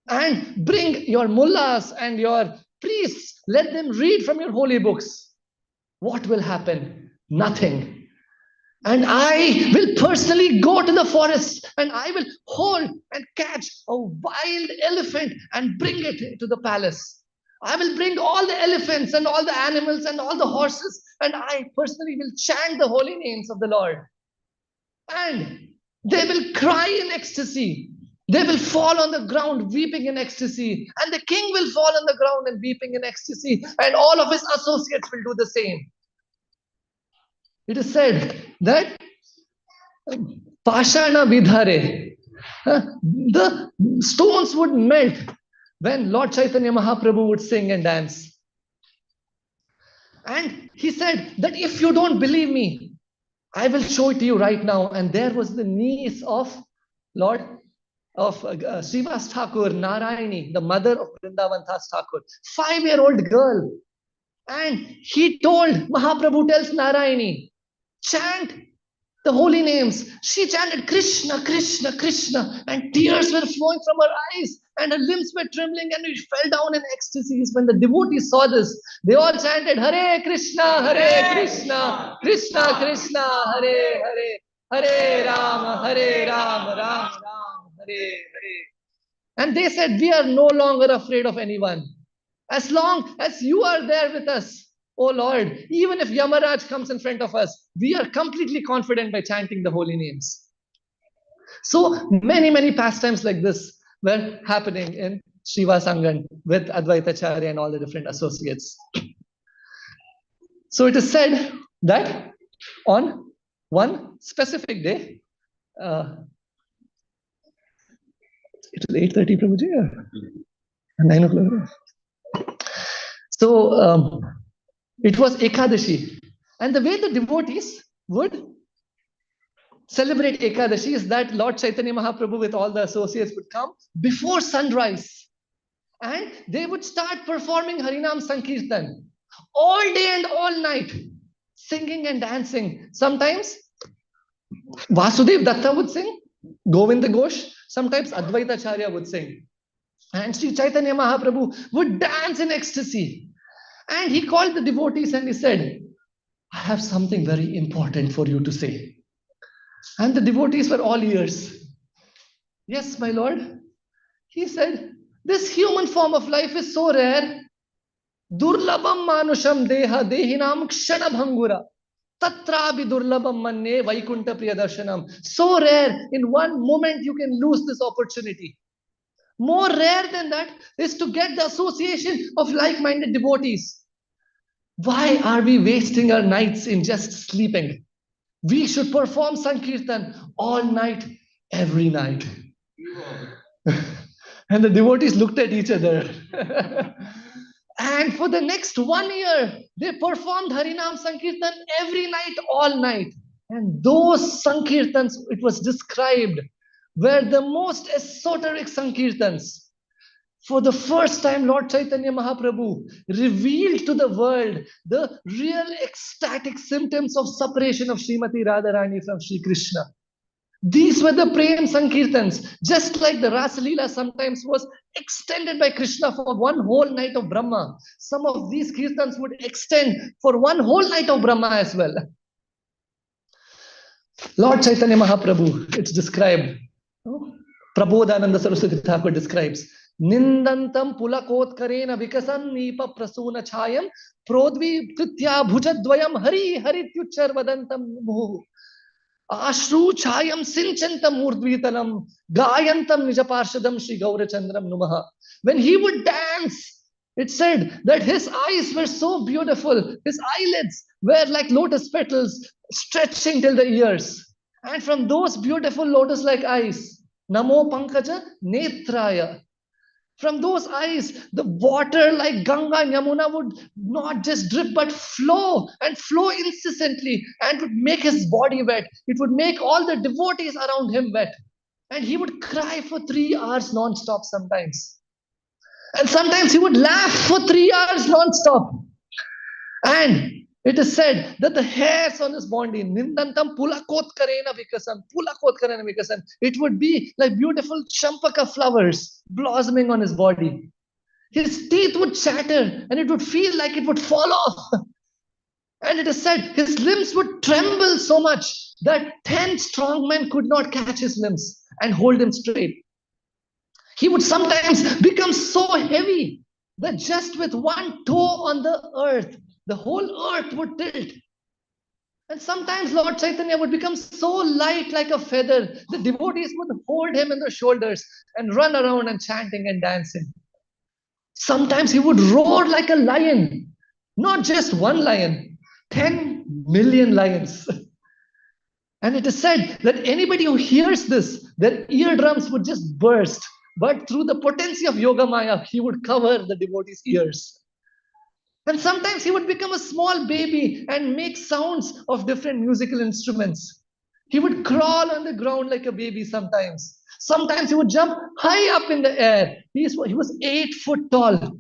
And bring your mullahs and your priests. Let them read from your holy books. What will happen? Nothing. And I will personally go to the forest and I will hold and catch a wild elephant and bring it to the palace. I will bring all the elephants and all the animals and all the horses and I personally will chant the holy names of the Lord. And they will cry in ecstasy. They will fall on the ground weeping in ecstasy. And the king will fall on the ground and weeping in ecstasy. And all of his associates will do the same. It is said that Pashana Vidhare, the stones would melt when Lord Chaitanya Mahaprabhu would sing and dance. And he said that if you don't believe me, I will show it to you right now. And there was the niece of Srivas Thakur, Narayani, the mother of Vrindavan Das Thakur, 5-year-old girl. And he told, Mahaprabhu tells Narayani, chant the holy names. She chanted Krishna, Krishna, Krishna, and tears were flowing from her eyes and her limbs were trembling and she fell down in ecstasies. When the devotees saw this, they all chanted Hare Krishna, Krishna, Krishna, Hare, Hare. Hare Rama, Hare Rama, Rama Rama, Hare Hare. And they said, we are no longer afraid of anyone. As long as you are there with us, oh Lord, even if Yamaraj comes in front of us, we are completely confident by chanting the holy names. So many pastimes like this were happening in Shiva Sangan with Advaitacharya and all the different associates. So it is said that on one specific day, it is 8:30, Prabhuji, or 9 o'clock. So it was Ekadashi. And the way the devotees would celebrate Ekadashi is that Lord Chaitanya Mahaprabhu with all the associates would come before sunrise. And they would start performing Harinam Sankirtan all day and all night, singing and dancing. Sometimes Vasudev Datta would sing, Govinda Ghosh, sometimes Advaita Acharya would sing. And Sri Chaitanya Mahaprabhu would dance in ecstasy. And he called the devotees and he said, I have something very important for you to say. And the devotees were all ears. Yes, my Lord. He said, this human form of life is so rare. Durlabam manusham deha dehinam kshana bhangura. Tatrabi durlabam manne vaikunta priyadarshanam. So rare, in one moment you can lose this opportunity. More rare than that is to get the association of like-minded devotees. Why are we wasting our nights in just sleeping? We should perform Sankirtan all night, every night. And the devotees looked at each other. And for the next 1 year, they performed Harinam Sankirtan every night, all night. And those Sankirtans, it was described, were the most esoteric Sankirtans. For the first time, Lord Chaitanya Mahaprabhu revealed to the world the real ecstatic symptoms of separation of Srimati Radharani from Sri Krishna. These were the Prem Sankirtans, just like the Rasalila sometimes was extended by Krishna for one whole night of Brahma. Some of these Kirtans would extend for one whole night of Brahma as well. Lord Chaitanya Mahaprabhu, it's described. Prabodhananda Saraswati Thakur describes, Nindantam pulakotkarena vikasannipa prasuna chayam prodvi kritya bhujadvayam hari harityuchar vadantam muhu. Ashru chayam sinchantam murdvitanam gayantam nijaparshadam Sri Gaurachandram Numaha. When he would dance, it said that his eyes were so beautiful. His eyelids were like lotus petals stretching till the ears. And from those beautiful lotus-like eyes, Namo Pankaja Netraya. From those eyes, the water like Ganga and Yamuna would not just drip but flow and flow incessantly and would make his body wet. It would make all the devotees around him wet. And he would cry for 3 hours non-stop sometimes. And sometimes he would laugh for 3 hours non-stop. And it is said that the hairs on his body, Nindantam pulakotkarena vikasan, it would be like beautiful champaka flowers blossoming on his body. His teeth would chatter and it would feel like it would fall off. And it is said his limbs would tremble so much that 10 strong men could not catch his limbs and hold him straight. He would sometimes become so heavy that just with one toe on the earth, the whole earth would tilt. And sometimes Lord Chaitanya would become so light like a feather, the devotees would hold him in their shoulders and run around and chanting and dancing. Sometimes he would roar like a lion, not just one lion, 10 million lions. And it is said that anybody who hears this, their eardrums would just burst. But through the potency of Yogamaya, he would cover the devotees' ears. And sometimes he would become a small baby and make sounds of different musical instruments. He would crawl on the ground like a baby sometimes. Sometimes he would jump high up in the air. He was 8 foot tall,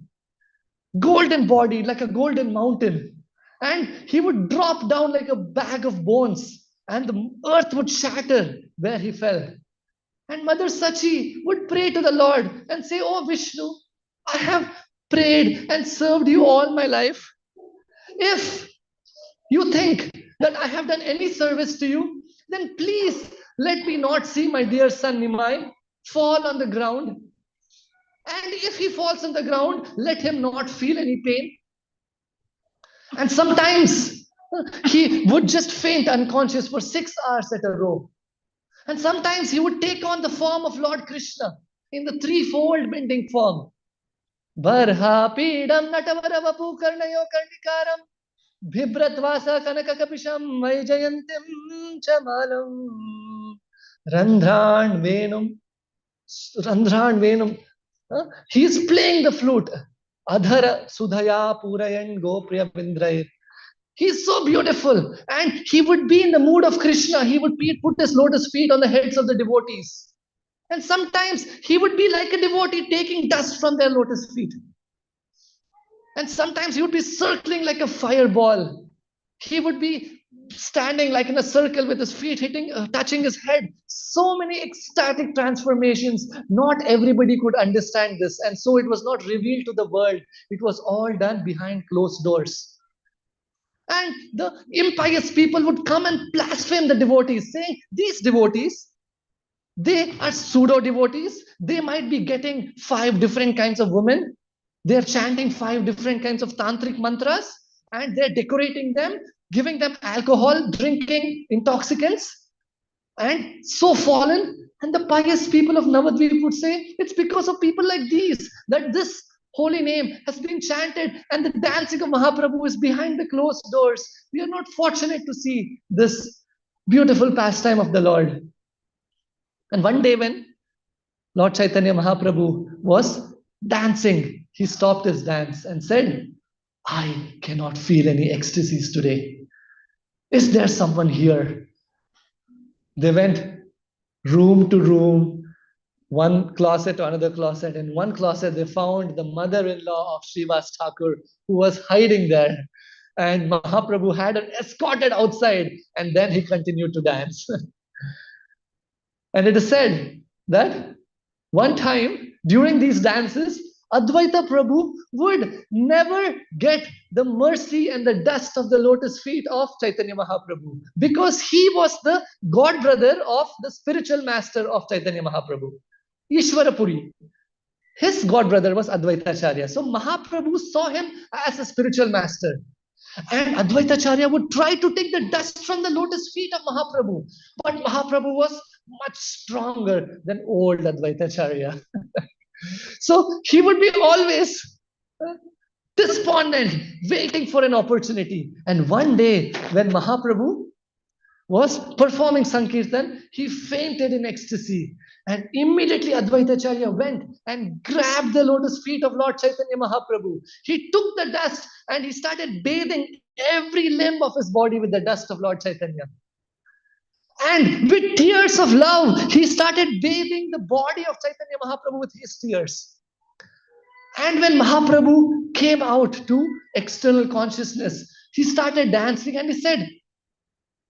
golden bodied like a golden mountain. And he would drop down like a bag of bones and the earth would shatter where he fell. And Mother Sachi would pray to the Lord and say, Oh Vishnu, I have prayed and served you all my life. If you think that I have done any service to you, then please let me not see my dear son Nimai fall on the ground. And if he falls on the ground, let him not feel any pain. And sometimes he would just faint unconscious for 6 hours at a row. And sometimes he would take on the form of Lord Krishna in the threefold bending form. Barha pidam natavaravapu karnayo karnikaram bhibratvasa kanakakapisham vaijayantim chamalam randhran venum. He is playing the flute. Adhara sudhaya purayan gopriya vindray. He is so beautiful, and he would be in the mood of Krishna. He would put his lotus feet on the heads of the devotees. And sometimes he would be like a devotee taking dust from their lotus feet. And sometimes he would be circling like a fireball. He would be standing like in a circle with his feet touching his head. So many ecstatic transformations. Not everybody could understand this. And so it was not revealed to the world. It was all done behind closed doors. And the impious people would come and blaspheme the devotees, saying, these devotees, they are pseudo devotees. They might be getting 5 different kinds of women. They're chanting 5 different kinds of tantric mantras, and they're decorating them, giving them alcohol, drinking intoxicants, and so fallen. And the pious people of Navadvip would say, it's because of people like these that this holy name has been chanted, and the dancing of Mahaprabhu is behind the closed doors. We are not fortunate to see this beautiful pastime of the Lord. And one day when Lord Chaitanya Mahaprabhu was dancing, he stopped his dance and said, I cannot feel any ecstasies today. Is there someone here? They went room to room, one closet to another closet. In one closet, they found the mother-in-law of Srivas Thakur, who was hiding there. And Mahaprabhu had her escorted outside, and then he continued to dance. And it is said that one time during these dances, Advaita Prabhu would never get the mercy and the dust of the lotus feet of Chaitanya Mahaprabhu, because he was the god brother of the spiritual master of Chaitanya Mahaprabhu, Ishwarapuri. His god brother was Advaitacharya. So Mahaprabhu saw him as a spiritual master. And Advaitacharya would try to take the dust from the lotus feet of Mahaprabhu. But Mahaprabhu was much stronger than old Advaitacharya. So he would be always despondent, waiting for an opportunity. And one day, when Mahaprabhu was performing Sankirtan, he fainted in ecstasy. And immediately Advaitacharya went and grabbed the lotus feet of Lord Chaitanya Mahaprabhu. He took the dust and he started bathing every limb of his body with the dust of Lord Chaitanya. And with tears of love, he started bathing the body of Chaitanya Mahaprabhu with his tears. And when Mahaprabhu came out to external consciousness, he started dancing and he said,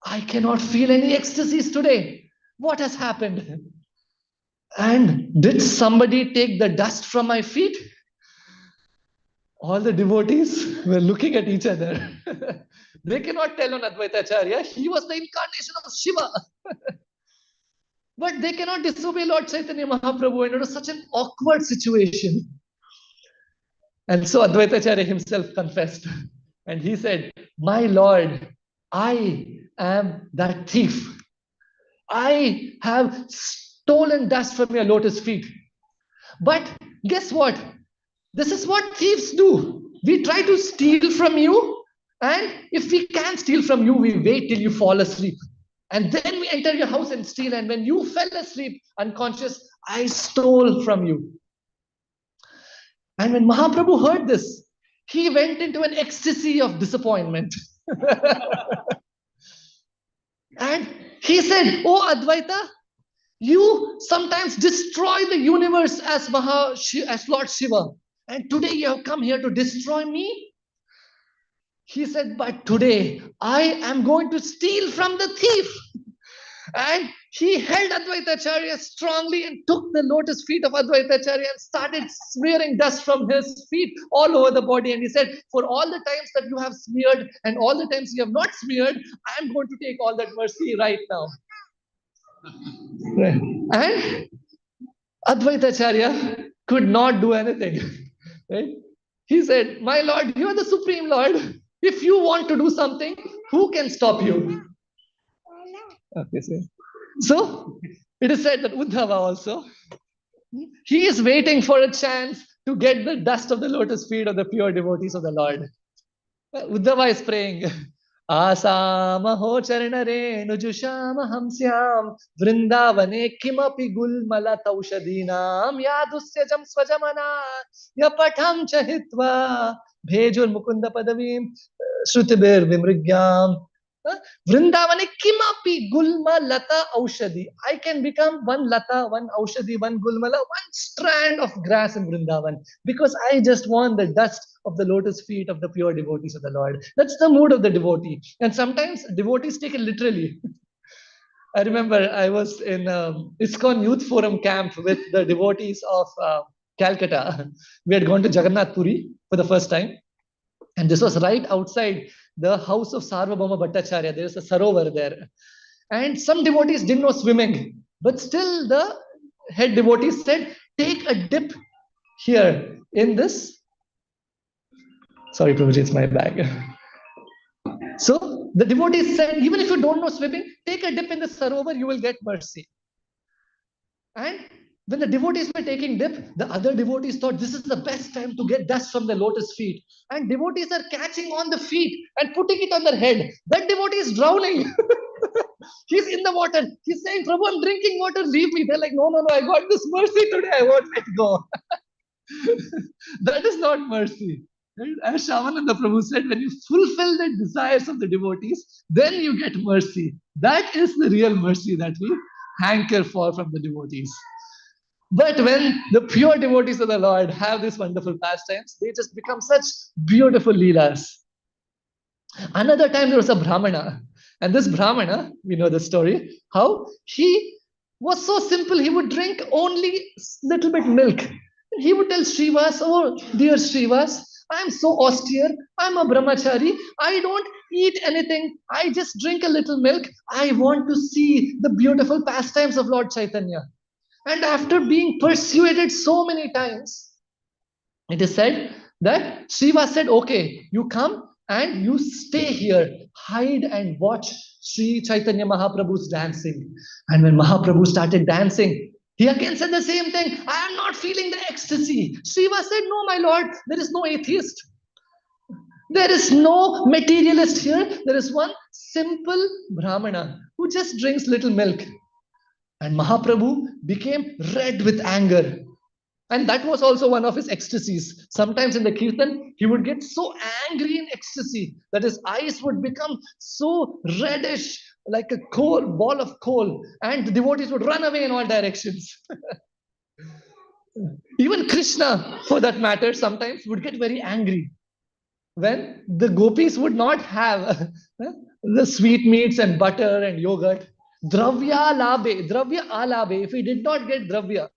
I cannot feel any ecstasies today. What has happened? And did somebody take the dust from my feet? All the devotees were looking at each other. They cannot tell on Advaitacharya. He was the incarnation of Shiva. But they cannot disobey Lord Chaitanya Mahaprabhu, and it was such an awkward situation. And so Advaitacharya himself confessed. And he said, my Lord, I am that thief. I have stolen dust from your lotus feet. But guess what? This is what thieves do. We try to steal from you, and if we can't steal from you, we wait till you fall asleep. And then we enter your house and steal. And when you fell asleep unconscious, I stole from you. And when Mahaprabhu heard this, he went into an ecstasy of disappointment. And he said, oh Advaita, you sometimes destroy the universe as Lord Shiva. And today you have come here to destroy me? He said, but today I am going to steal from the thief. And he held Advaitacharya strongly and took the lotus feet of Advaitacharya and started smearing dust from his feet all over the body. And he said, for all the times that you have smeared and all the times you have not smeared, I am going to take all that mercy right now. Right. And Advaitacharya could not do anything. Right? He said, "My Lord, you are the Supreme Lord. If you want to do something, who can stop you?" Okay, so it is said that Uddhava also, he is waiting for a chance to get the dust of the lotus feet of the pure devotees of the Lord. Uddhava is praying. Asamaho charanare nujusham hamsyam vrindavane kimapi gulmala taushadinam yadusyajam swajamana yapatham chahitva bhejur mukunda padavim shrutibir vimrigyam vrindavane kimapi gulma lata aushadi. I can become one lata, one aushadi, one gulmala, one strand of grass in Vrindavan because I just want the dust of the lotus feet of the pure devotees of the Lord. That's the mood of the devotee. And sometimes devotees take it literally. I remember I was in ISKCON Youth Forum camp with the devotees of Calcutta. We had gone to Jagannath Puri for the first time. And this was right outside the house of Sarvabhauma Bhattacharya. There is a sarovar there. And some devotees didn't know swimming. But still the head devotee said, take a dip here in this. Sorry, Prabhuji, it's my bag. So the devotee said, even if you don't know swimming, take a dip in the sarovar, you will get mercy. And when the devotees were taking dip, the other devotees thought this is the best time to get dust from the lotus feet. And devotees are catching on the feet and putting it on their head. That devotee is drowning. He's in the water. He's saying, Prabhu, I'm drinking water, leave me. They're like, no, I got this mercy today. I won't let go. That is not mercy. As Shamananda Prabhu said, when you fulfill the desires of the devotees, then you get mercy. That is the real mercy that we hanker for from the devotees. But when the pure devotees of the Lord have these wonderful pastimes, they just become such beautiful leelas. Another time there was a Brahmana. And this Brahmana, we know the story, how he was so simple, he would drink only little bit milk. He would tell Srivas, oh, dear Srivas, I'm so austere. I'm a brahmachari. I don't eat anything. I just drink a little milk. I want to see the beautiful pastimes of Lord Chaitanya. And after being persuaded so many times, it is said that Srivas said, okay, you come and you stay here, hide and watch Sri Chaitanya Mahaprabhu's dancing. And when Mahaprabhu started dancing, he again said the same thing. I am not feeling the ecstasy. Shiva said, no, my lord, there is no atheist. There is no materialist here. There is one simple Brahmana who just drinks little milk. And Mahaprabhu became red with anger. And that was also one of his ecstasies. Sometimes in the Kirtan, he would get so angry in ecstasy that his eyes would become so reddish, like a ball of coal, and the devotees would run away in all directions. Even Krishna, for that matter, sometimes would get very angry when the gopis would not have the sweetmeats and butter and yogurt. Dravya alabe, if he did not get dravya,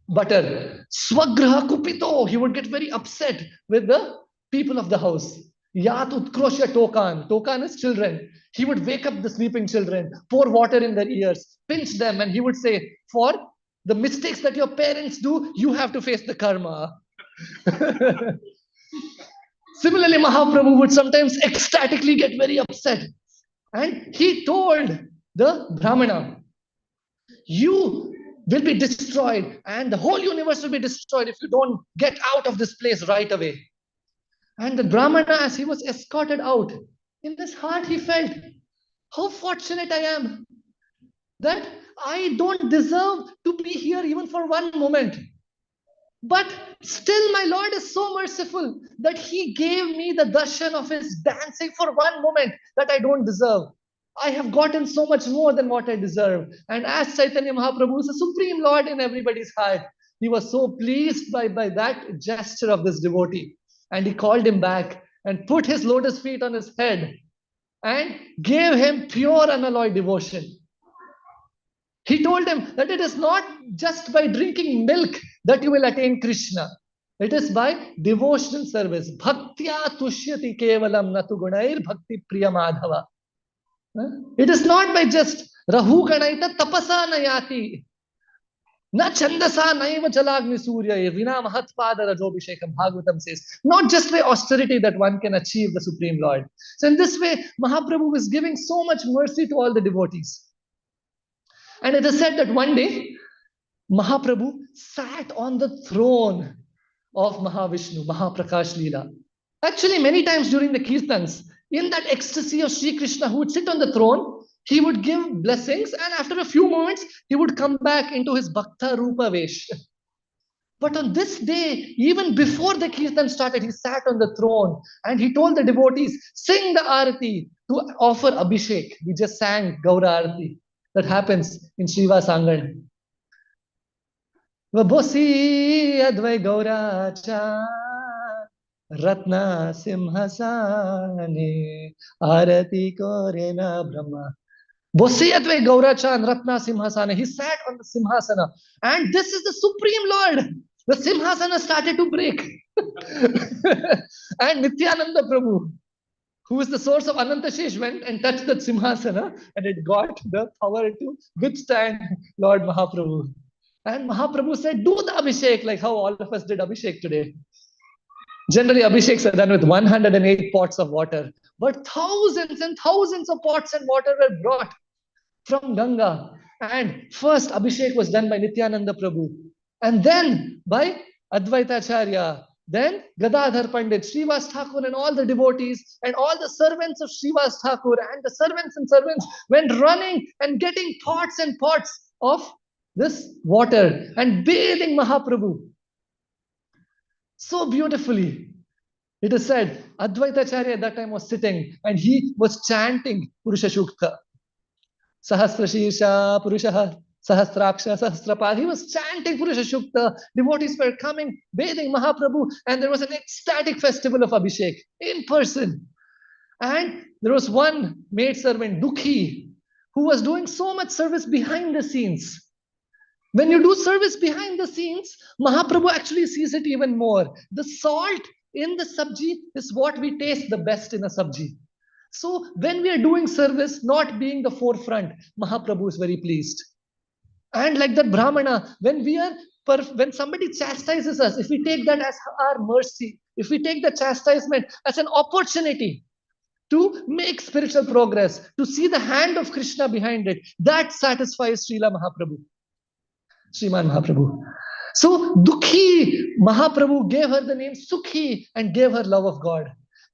butter, swagraha kupito, he would get very upset with the people of the house. Yat utkrosha tokan. Tokan is children. He would wake up the sleeping children, pour water in their ears, pinch them, and he would say, for the mistakes that your parents do, you have to face the karma. Similarly, Mahaprabhu would sometimes ecstatically get very upset. And he told the Brahmana, you will be destroyed and the whole universe will be destroyed if you don't get out of this place right away. And the Brahmana, as he was escorted out, in his heart he felt, how fortunate I am that I don't deserve to be here even for one moment. But still my Lord is so merciful that he gave me the darshan of his dancing for one moment that I don't deserve. I have gotten so much more than what I deserve. And as Chaitanya Mahaprabhu is a supreme Lord in everybody's heart, he was so pleased by that gesture of this devotee. And he called him back and put his lotus feet on his head and gave him pure unalloyed devotion. He told him that it is not just by drinking milk that you will attain Krishna. It is by devotional service. Bhaktya tushyati kevalam natu gunair bhakti priya madhava. It is not by just Rahu Ganaita tapasa nayati. Na chandasa naiva chalagni surya vina mahatpada rajobhishekam. Bhagavatam says, not just by austerity that one can achieve the Supreme Lord. So in this way, Mahaprabhu is giving so much mercy to all the devotees. And it is said that one day, Mahaprabhu sat on the throne of Mahavishnu, Mahaprakash Leela. Actually, many times during the Kirtans, in that ecstasy of Sri Krishna, who would sit on the throne, he would give blessings, and after a few moments, he would come back into his Bhakta Rupa Vesh. But on this day, even before the Kirtan started, he sat on the throne and he told the devotees, sing the Arati to offer Abhishek. We just sang Gaura Arati. That happens in Shiva Sangan. Vabosi Advai Gauracha Ratna Simhasane Arati Korena Brahma. Bosiyatve Gaurachan Ratna Simhasana. He sat on the Simhasana. And this is the Supreme Lord. The Simhasana started to break. And Nityananda Prabhu, who is the source of Anantashesh, went and touched that Simhasana and it got the power to withstand Lord Mahaprabhu. And Mahaprabhu said, do the Abhishek like how all of us did Abhishek today. Generally, Abhisheks are done with 108 pots of water. But thousands and thousands of pots and water were brought from Ganga. And first Abhishek was done by Nityananda Prabhu. And then by Advaita Acharya. Then Gadadhar Pandit, Srivas Thakur and all the devotees and all the servants of Srivas Thakur and the servants went running and getting pots and pots of this water and bathing Mahaprabhu. So beautifully. It is said, Advaita Acharya at that time was sitting and he was chanting Purusha Shukta. Sahasra Shirsha Purusha Sahasraksha Sahasrapad. He was chanting Purusha Shukta. Devotees were coming, bathing Mahaprabhu, and there was an ecstatic festival of Abhishek in person. And there was one maidservant, Dukhi, who was doing so much service behind the scenes. When you do service behind the scenes, Mahaprabhu actually sees it even more. The salt in the sabji is what we taste the best in a sabji. So when we are doing service, not being the forefront, Mahaprabhu is very pleased. And like that Brahmana, when somebody chastises us, if we take that as our mercy, if we take the chastisement as an opportunity to make spiritual progress, to see the hand of Krishna behind it, that satisfies Srila Mahaprabhu. Sriman Mahaprabhu. So Dukhi, Mahaprabhu gave her the name Sukhi and gave her love of God.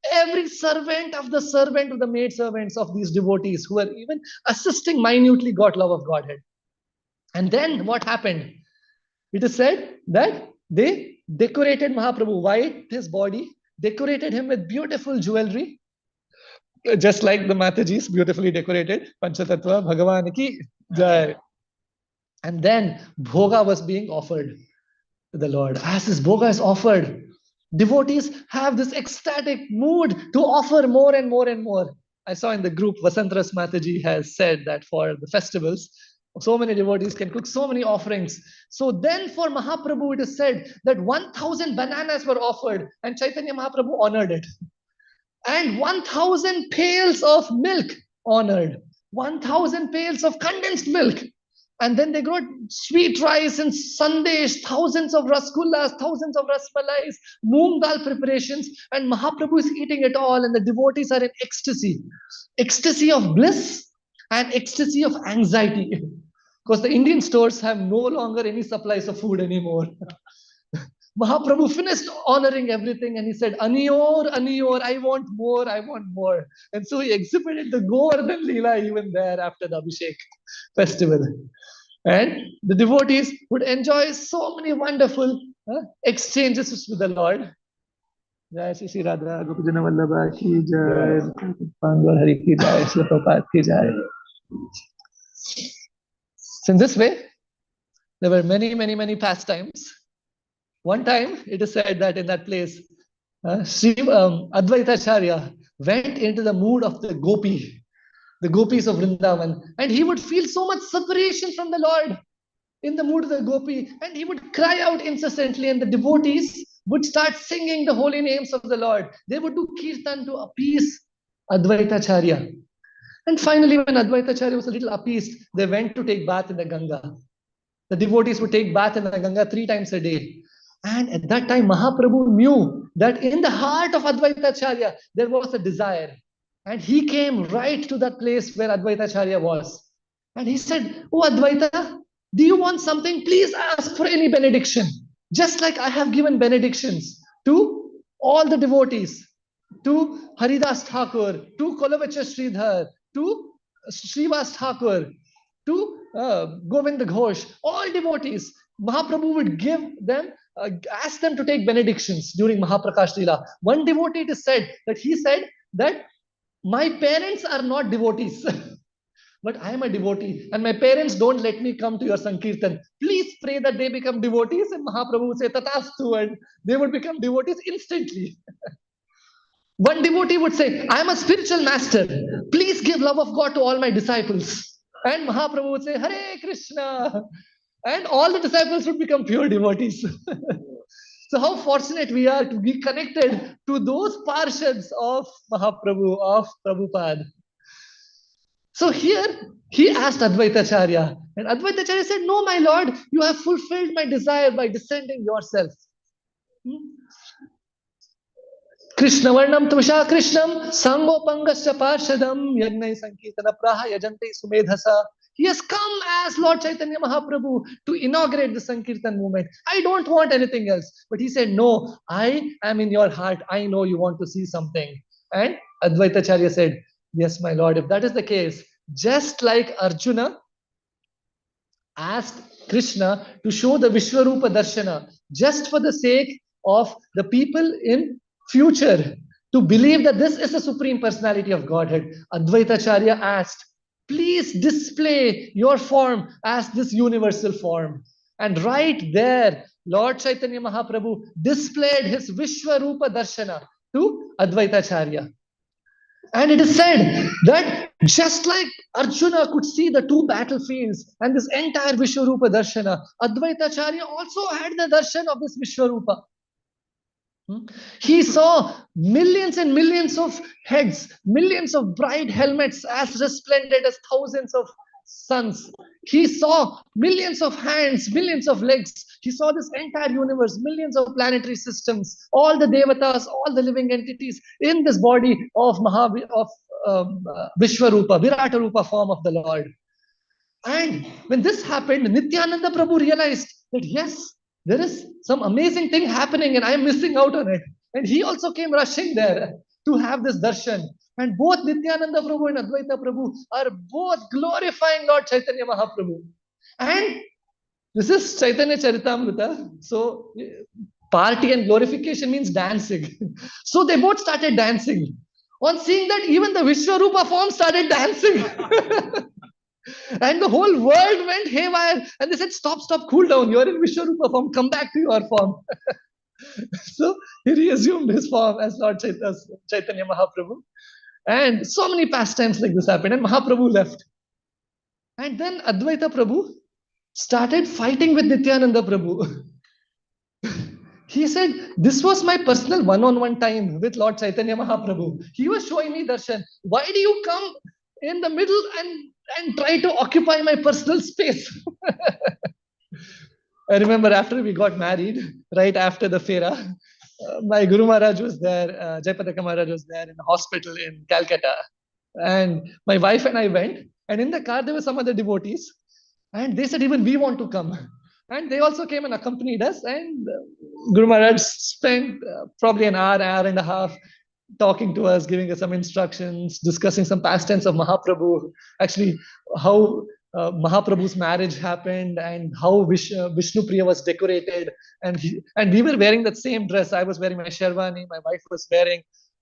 Every servant of the maid servants of these devotees who were even assisting minutely got love of Godhead. And then what happened? It is said that they decorated Mahaprabhu, white his body, decorated him with beautiful jewelry, just like the Matajis, beautifully decorated. Panchatattva Bhagavan ki jai. And then Bhoga was being offered to the Lord. As this Bhoga is offered, devotees have this ecstatic mood to offer more and more and more. I saw in the group, Vasantras Mataji has said that for the festivals, so many devotees can cook so many offerings. So then for Mahaprabhu, it is said that 1,000 bananas were offered and Chaitanya Mahaprabhu honored it. And 1,000 pails of milk honored. 1,000 pails of condensed milk. And then they got sweet rice and sandesh, thousands of rasgullas, thousands of rasmalais, moong dal preparations, and Mahaprabhu is eating it all, and the devotees are in ecstasy. Ecstasy of bliss and ecstasy of anxiety. Because the Indian stores have no longer any supplies of food anymore. Mahaprabhu finished honoring everything and he said, Aniyor, Aniyor, I want more, I want more. And so he exhibited the Govardhan Leela even there after the Abhishek festival. And the devotees would enjoy so many wonderful exchanges with the Lord. Jai Shri Radha Gopijana Vallabha ki jai, Pandwar Hari ki jai, Srila Prabhupada ki jai. So in this way, there were many, many, many pastimes. One time, it is said that in that place, Advaita Acharya went into the mood of the gopis of Vrindavan, and he would feel so much separation from the Lord in the mood of the gopi, and he would cry out incessantly, and the devotees would start singing the holy names of the Lord. They would do kirtan to appease Advaita Acharya. And finally, when Advaita Acharya was a little appeased, they went to take bath in the Ganga. The devotees would take bath in the Ganga 3 times a day. And at that time, Mahaprabhu knew that in the heart of Advaita Acharya, there was a desire. And he came right to that place where Advaita Acharya was. And he said, "Oh Advaita, do you want something? Please ask for any benediction. Just like I have given benedictions to all the devotees, to Haridas Thakur, to Kolavacha Sridhar, to Srivas Thakur, to Govind Ghosh, all devotees. Mahaprabhu would give them, ask them to take benedictions during Mahaprakash Leela. One devotee, it is said that he said that my parents are not devotees, but I am a devotee, and my parents don't let me come to your Sankirtan. Please pray that they become devotees, and Mahaprabhu would say Tatastu, and they would become devotees instantly. One devotee would say, I am a spiritual master. Please give love of God to all my disciples. And Mahaprabhu would say, Hare Krishna. And all the disciples would become pure devotees. So how fortunate we are to be connected to those parshads of Mahaprabhu, of Prabhupada. So here he asked Advaita Acharya, and Advaita Acharya said, No, my Lord, you have fulfilled my desire by descending yourself. Krishna Varnam Tvasha Krishnam Sangopangasya Parshadam Yagnai Sankirtana Praha Yajante Sumedhasa. He has come as Lord Chaitanya Mahaprabhu to inaugurate the Sankirtan movement. I don't want anything else. But he said, No, I am in your heart. I know you want to see something. And Advaita Acharya said, Yes, my Lord, if that is the case, just like Arjuna asked Krishna to show the Vishwarupa Darshana just for the sake of the people in future to believe that this is the Supreme Personality of Godhead, Advaita Acharya asked, please display your form as this universal form. And right there, Lord Chaitanya Mahaprabhu displayed his Vishwarupa Darshana to Advaita Acharya. And it is said that just like Arjuna could see the two battlefields and this entire Vishwarupa Darshana, Advaita Acharya also had the darshan of this Vishwarupa. He saw millions and millions of heads, millions of bright helmets as resplendent as thousands of suns. He saw millions of hands, millions of legs. He saw this entire universe, millions of planetary systems, all the devatas, all the living entities in this body of Vishwarupa, Virata Rupa form of the Lord. And when this happened, Nityananda Prabhu realized that yes, there is some amazing thing happening and I am missing out on it. And he also came rushing there to have this darshan. And both Nityananda Prabhu and Advaita Prabhu are both glorifying Lord Chaitanya Mahaprabhu. And this is Chaitanya Charitamrita. So party and glorification means dancing. So they both started dancing. On seeing that, even the Vishwarupa form started dancing. And the whole world went haywire. And they said, stop, cool down. You're in Vishwarupa form. Come back to your form. So he reassumed his form as Lord Chaitanya Mahaprabhu. And so many pastimes like this happened. And Mahaprabhu left. And then Advaita Prabhu started fighting with Nityananda Prabhu. He said, this was my personal one-on-one time with Lord Chaitanya Mahaprabhu. He was showing me darshan. Why do you come in the middle and try to occupy my personal space? I remember after we got married, right after the Fera, my Guru Maharaj was there, Jayapataka Maharaj was there in the hospital in Calcutta. And my wife and I went, and in the car there were some other devotees. And they said, even we want to come. And they also came and accompanied us. And Guru Maharaj spent probably an hour and a half talking to us, giving us some instructions, discussing some pastimes of Mahaprabhu, actually how Mahaprabhu's marriage happened and how Vishnu Priya was decorated. And we were wearing that same dress. I was wearing my sherwani, my wife was wearing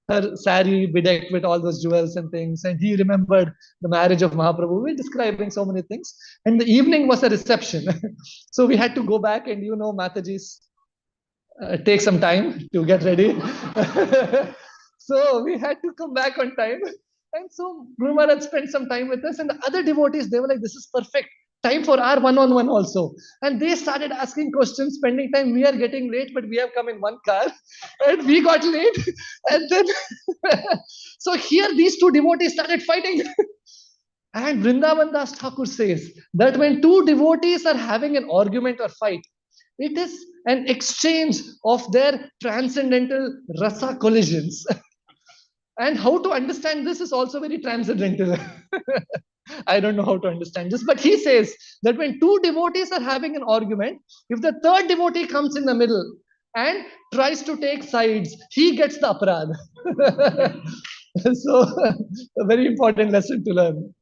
her sari bedecked with all those jewels and things. And he remembered the marriage of Mahaprabhu. We were describing so many things. And the evening was a reception. So we had to go back and, Mataji's take some time to get ready. So we had to come back on time. And so Guru Maharaj spent some time with us. And the other devotees, they were like, this is perfect. time for our one-on-one also. And they started asking questions, spending time. We are getting late, but we have come in one car and we got late. And then, so here these two devotees started fighting. And Vrindavan Das Thakur says that when two devotees are having an argument or fight, it is an exchange of their transcendental rasa collisions. And how to understand this is also very transcendental. I don't know how to understand this, but he says that when two devotees are having an argument, if the third devotee comes in the middle and tries to take sides, he gets the aparad. So, a very important lesson to learn.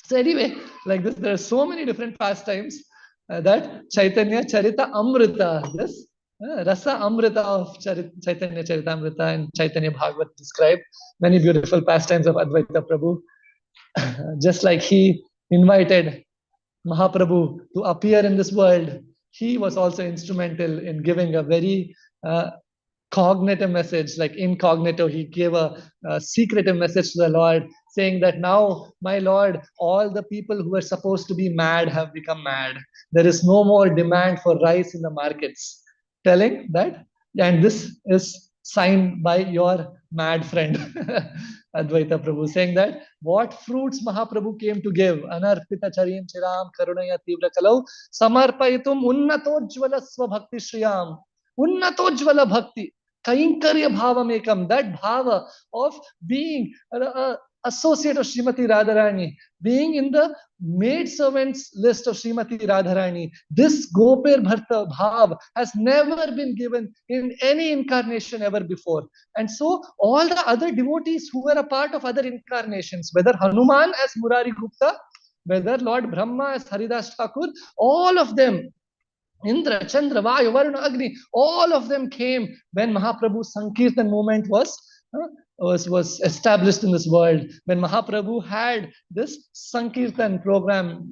So anyway, like this, there are so many different pastimes that Chaitanya Charita Amrita, this Rasa Amrita of Chaitanya Charitamrita and Chaitanya Bhagavat describe many beautiful pastimes of Advaita Prabhu. Just like he invited Mahaprabhu to appear in this world, he was also instrumental in giving a very cognitive message, like incognito. He gave a secretive message to the Lord, saying that now, my Lord, all the people who were supposed to be mad have become mad. There is no more demand for rice in the markets. Telling that, and this is signed by your mad friend, Advaita Prabhu, saying that what fruits Mahaprabhu came to give, anarpita charim chiram karunaya tivra kalau samarpayitum unnatojvala svabhakti shriyam, unnatojvala bhakti, kainkarya bhavam ekam, that bhava of being associate of Srimati Radharani, being in the maid servants list of Srimati Radharani. This Gopir Bharta Bhav has never been given in any incarnation ever before. And so all the other devotees who were a part of other incarnations, whether Hanuman as Murari Gupta, whether Lord Brahma as Haridas Thakur, all of them, Indra, Chandra, Vayu, Varuna, Agni, all of them came when Mahaprabhu's Sankirtan movement was established in this world. When Mahaprabhu had this Sankirtan program,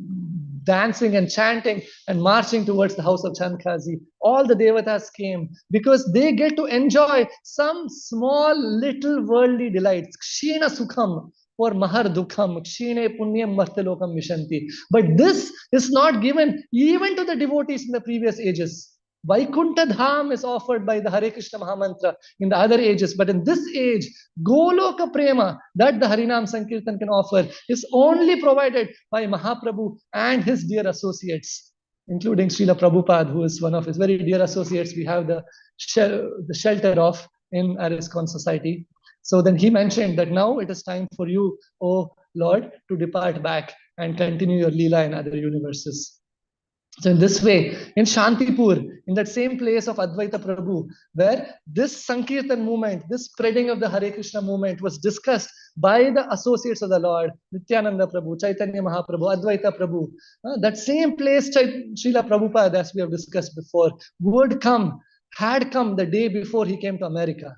dancing and chanting and marching towards the house of Chandkazi, all the devatas came because they get to enjoy some small little worldly delights. Kshina Sukham or Mahar Dukham, Kshine Punyam Martalokam Vishanti. But this is not given even to the devotees in the previous ages. Vaikuntha Dham is offered by the Hare Krishna Mahamantra in the other ages, but in this age, Goloka Prema that the Harinam Sankirtan can offer is only provided by Mahaprabhu and his dear associates, including Srila Prabhupada, who is one of his very dear associates we have the shelter of in our ISKCON society. So then he mentioned that now it is time for you, O Lord, to depart back and continue your Leela in other universes. So in this way, in Shantipur, in that same place of Advaita Prabhu, where this Sankirtan movement, this spreading of the Hare Krishna movement was discussed by the associates of the Lord, Nityananda Prabhu, Chaitanya Mahaprabhu, Advaita Prabhu, that same place, Srila Prabhupada, as we have discussed before, had come the day before he came to America.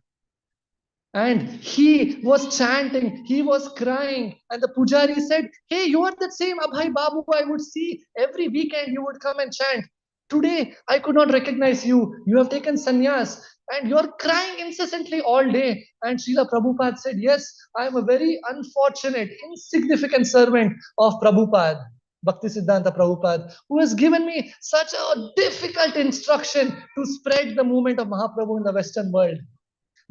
And he was chanting, he was crying, and the pujari said, hey, you are that same Abhay Babu I would see every weekend, you would come and chant. Today, I could not recognize you. You have taken sannyas and you're crying incessantly all day. And Srila Prabhupada said, yes, I am a very unfortunate, insignificant servant of Prabhupada, Bhaktisiddhanta Prabhupada, who has given me such a difficult instruction to spread the movement of Mahaprabhu in the Western world.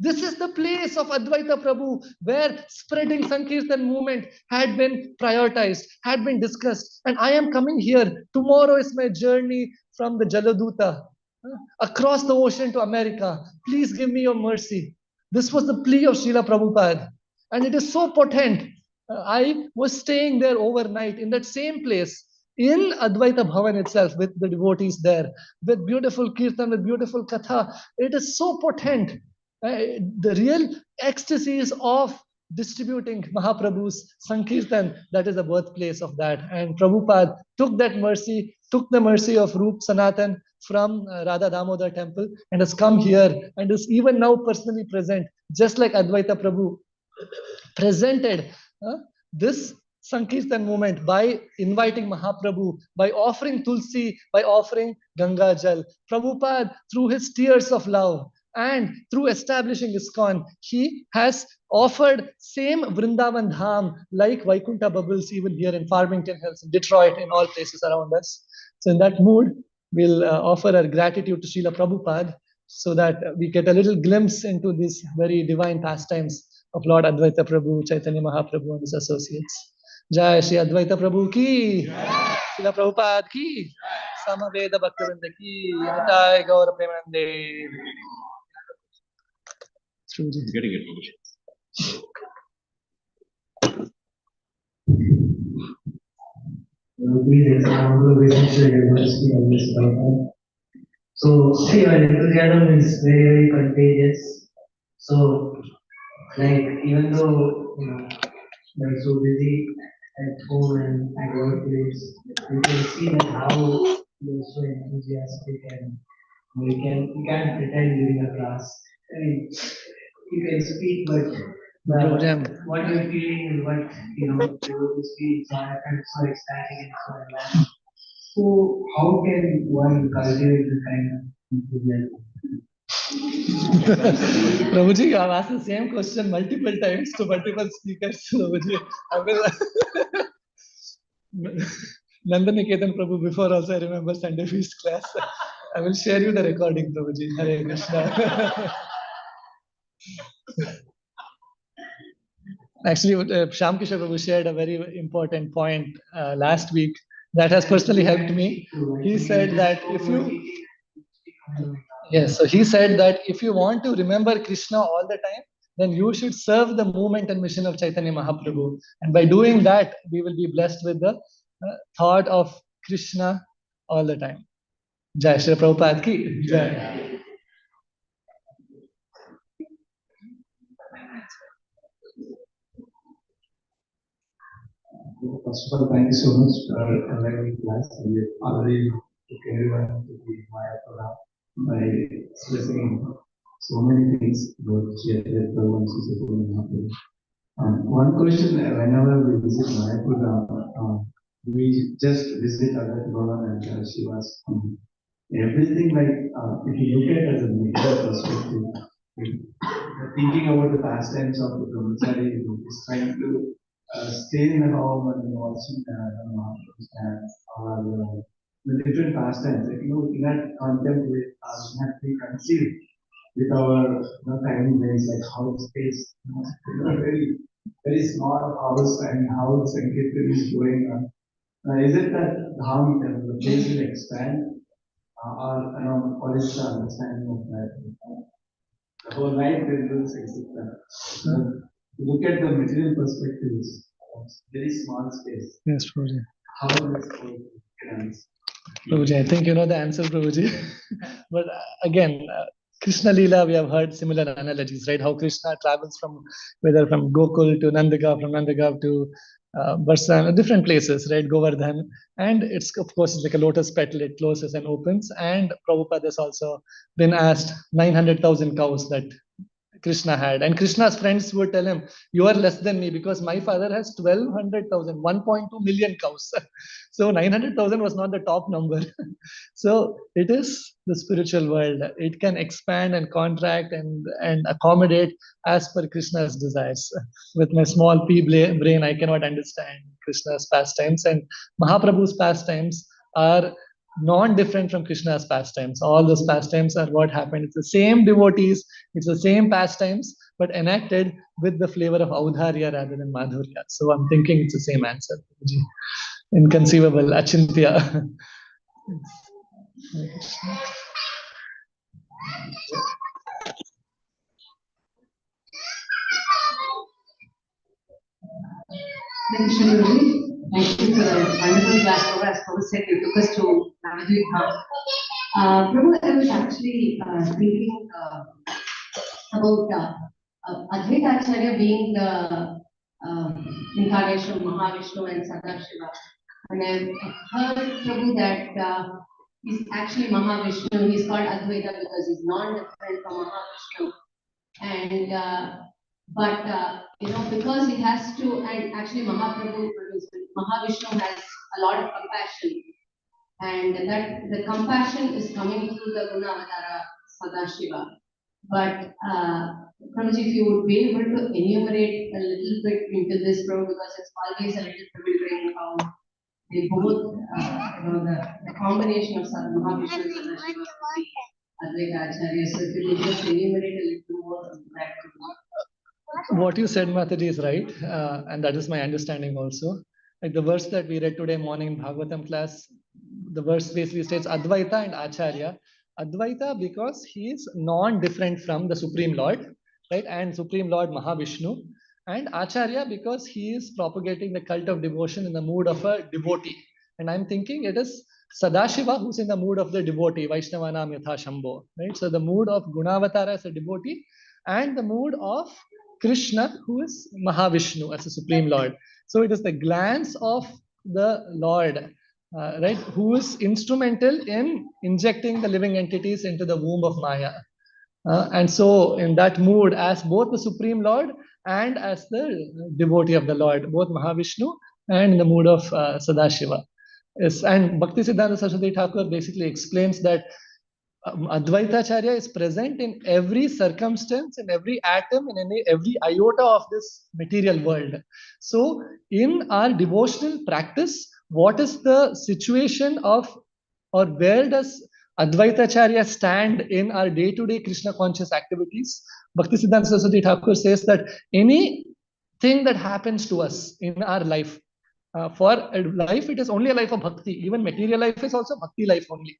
This is the place of Advaita Prabhu where spreading Sankirtan movement had been prioritized, had been discussed. And I am coming here. Tomorrow is my journey from the Jaladuta across the ocean to America. Please give me your mercy. This was the plea of Srila Prabhupada. And it is so potent. I was staying there overnight in that same place, in Advaita Bhavan itself, with the devotees there, with beautiful kirtan, with beautiful katha. It is so potent. The real ecstasies of distributing Mahaprabhu's Sankirtan, that is the birthplace of that. And Prabhupada took that mercy, took the mercy of Roop Sanatan from Radha Damodar temple and has come here and is even now personally present, just like Advaita Prabhu presented this Sankirtan movement by inviting Mahaprabhu, by offering Tulsi, by offering Ganga Jal. Prabhupada, through his tears of love, and through establishing ISKCON, he has offered same Vrindavan Dham like Vaikuntha bubbles even here in Farmington Hills, in Detroit, in all places around us. So in that mood, we'll offer our gratitude to Srila Prabhupada so that we get a little glimpse into these very divine pastimes of Lord Advaita Prabhu, Chaitanya Mahaprabhu and his associates. Jai Shri Advaita Prabhu ki, Srila Prabhupada ki, Samaveda Bhaktivinoda ki, Nitai Gaura Premanande. Getting it. So, see, your enthusiasm is very, very contagious. So, like, even though, you're so busy at home and at workplace, you can see that how you're so enthusiastic and you can't pretend during a class. I mean, you can speak, but what you're feeling and what, you speak, so I felt so ecstatic and so relaxed. So, how can one cultivate this kind of enthusiasm? Prabhuji, you have asked the same question multiple times to multiple speakers. Prabhuji, I will. Nandaniketan Prabhu, before also I remember Sunday feast class. I will share you the recording, Prabhuji. Hare Krishna. Actually, Shyam Kishore Prabhu shared a very important point last week that has personally helped me. He said that he said that if you want to remember Krishna all the time, then you should serve the movement and mission of Chaitanya Mahaprabhu. And by doing that, we will be blessed with the thought of Krishna all the time. Jai Shri Prabhupada ki Jai. First of all, thank you so much for allowing class. We already took everyone to the Maya program by expressing so many things about Chaitanya Prabhu and Chaitanya Mahaprabhu. One question, whenever we visit Maya program, we just visit Agat Bhavan and Shiva's. Everything like, if you look at it as a material perspective, thinking about the pastimes of the brahmachari is trying to stay in the home and watching dance or the different pastimes. Like, in that contempt with we conceive with our tiny brains, like how space, very, very small house and how the Sankirtan is going on. Is it that how the place will expand? Or what is the understanding of that? The whole life will look at the material perspective, it's very small space. Yes, Prabhuji. How does it Prabhuji, I think you know the answer, Prabhuji. But again, Krishna Leela, we have heard similar analogies, right? How Krishna travels from whether from Gokul to Nandagav, from Nandagav to Barsan, different places, right? Govardhan. And it's, of course, it's like a lotus petal, it closes and opens. And Prabhupada has also been asked 900,000 cows that Krishna had. And Krishna's friends would tell him, you are less than me because my father has 1,200,000, 1.2 million cows. So 900,000 was not the top number. So it is the spiritual world. It can expand and contract and accommodate as per Krishna's desires. With my small pea brain, I cannot understand Krishna's pastimes. And Mahaprabhu's pastimes are non-different from Krishna's pastimes. All those pastimes are what happened. It's the same devotees, it's the same pastimes, but enacted with the flavor of Audharya rather than Madhurya. So I'm thinking it's the same answer. Inconceivable, Achintya. Thank you, Shri. Thank you for the wonderful class. As Prabhu said, you took us to Navadvip Dham. Prabhu, I was actually thinking about Advaita Acharya being the incarnation of Mahavishnu and Sadashiva. And I've heard, Prabhu, that he's actually Mahavishnu. He's called Advaita because he's non-different from Mahavishnu. And because he has to, and actually Mahavishnu has a lot of compassion, and that the compassion is coming through the Guna Avatara Sadashiva. But Prabhuji, if you would be able to enumerate a little bit into this, Prabhu, because it's always a little bewildering how they both, the combination of Mahavishnu and Sadashiva, Advaita Acharya. So if you could just enumerate a little more of that. What you said, Mataji, is right, and that is my understanding also. Like the verse that we read today morning in Bhagavatam class, the verse basically states Advaita and Acharya. Advaita because he is non-different from the Supreme Lord, right? And Supreme Lord Mahavishnu. And Acharya because he is propagating the cult of devotion in the mood of a devotee. And I'm thinking it is Sadashiva who's in the mood of the devotee, Vaishnavanam Yatha Shambho, right? So the mood of Gunavatara as a devotee and the mood of Krishna, who is Mahavishnu as a Supreme Lord. So it is the glance of the Lord, right, who is instrumental in injecting the living entities into the womb of Maya. And so, in that mood, as both the Supreme Lord and as the devotee of the Lord, both Mahavishnu and in the mood of Sadashiva. Yes, and Bhakti Siddhanta Saraswati Thakur basically explains that Advaitacharya is present in every circumstance, in every atom, in every iota of this material world. So, in our devotional practice, what is the situation of, or where does Advaitacharya stand in our day-to-day Krishna conscious activities? Bhaktisiddhanta Saraswati Thakur says that anything that happens to us in our life, for a life, it is only a life of bhakti. Even material life is also bhakti life only.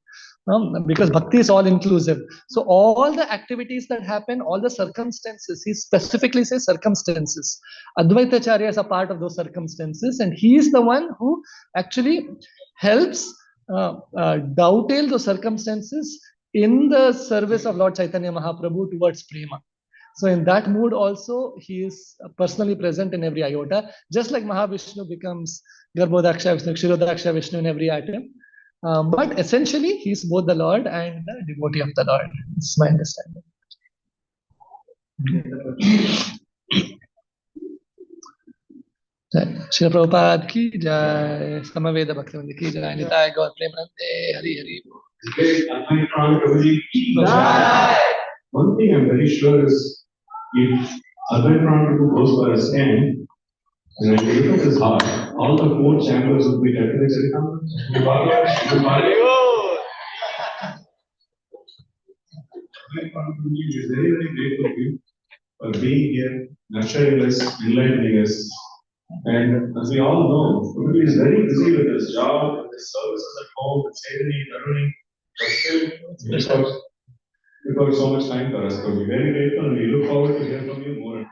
Because bhakti is all inclusive. So all the activities that happen, all the circumstances, he specifically says circumstances. Advaitacharya is a part of those circumstances, and he is the one who actually helps dovetail those circumstances in the service of Lord Chaitanya Mahaprabhu towards prema. So in that mood also, he is personally present in every iota, just like Mahavishnu becomes Garbhodaksha Vishnu, Kshirodaksha Vishnu in every atom. But essentially, he's both the Lord and the devotee of the Lord. It's my understanding. Srila Prabhupada ki jai, Samaveda Bhaktivinoda ki jai, Nitai Gaur Premanande, Hari Hari. One thing I'm very sure is if Advait Prabhu goes for a scan, and when you look at his heart, all the four chambers would be definitely is very, very grateful to you for being here, nurturing us, enlightening us. And as we all know, Prabhu is very busy with his job, with his services at home, with Saidani, Taruni, but still, because so much time for us. So we're very grateful and we look forward to hear from you more and more.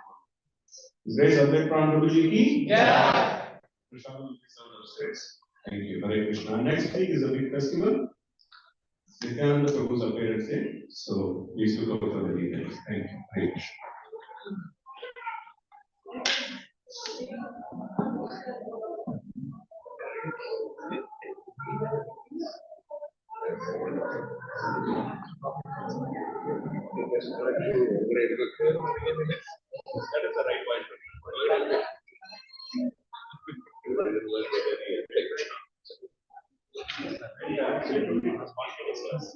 His grace Advait Prabhu Ji ki? Yeah. Krishna will be served upstairs. Thank you. Hare Krishna. Next week is a big festival. Nityananda Prabhu's appearance day. So please look out for the details. Thank you. Hare Krishna. That is the right one. Yeah, absolutely. That's what I said.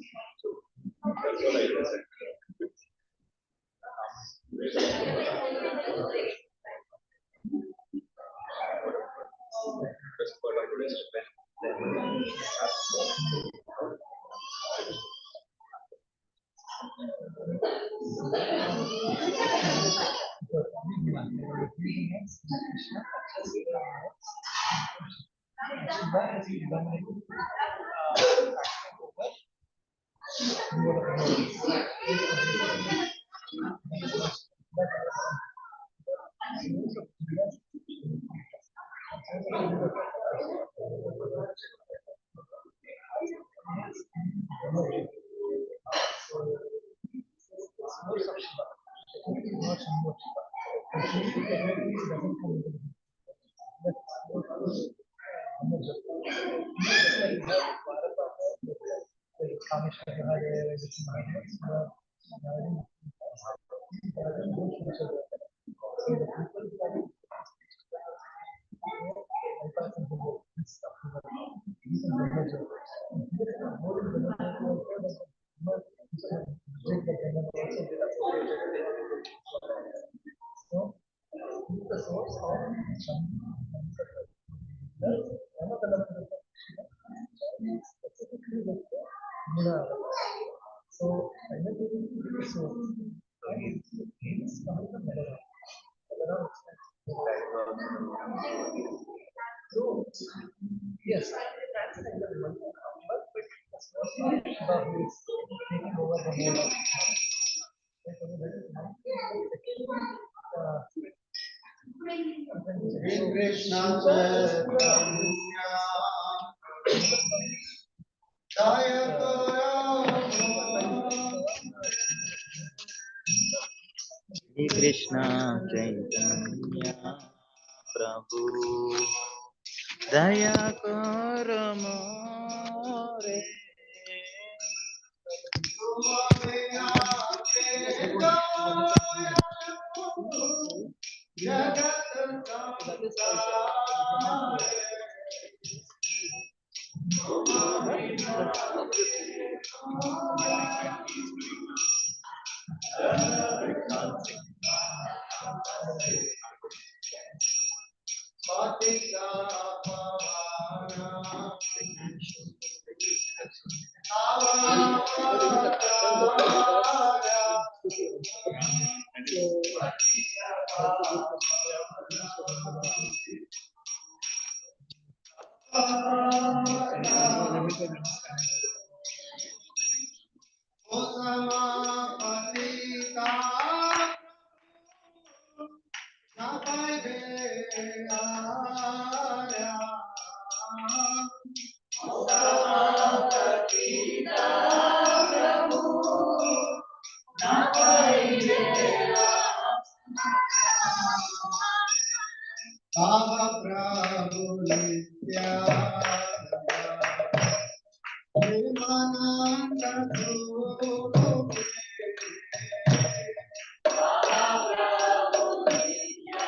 specifically with the Muna. So I know you will so he's coming from Melora. So yes, that's like the one but it's mostly about this taking over the whole of Krishna Chaitanya Jaya Shri Krishna Chaitanya Prabhu Daya Karo More Prabhu Nitya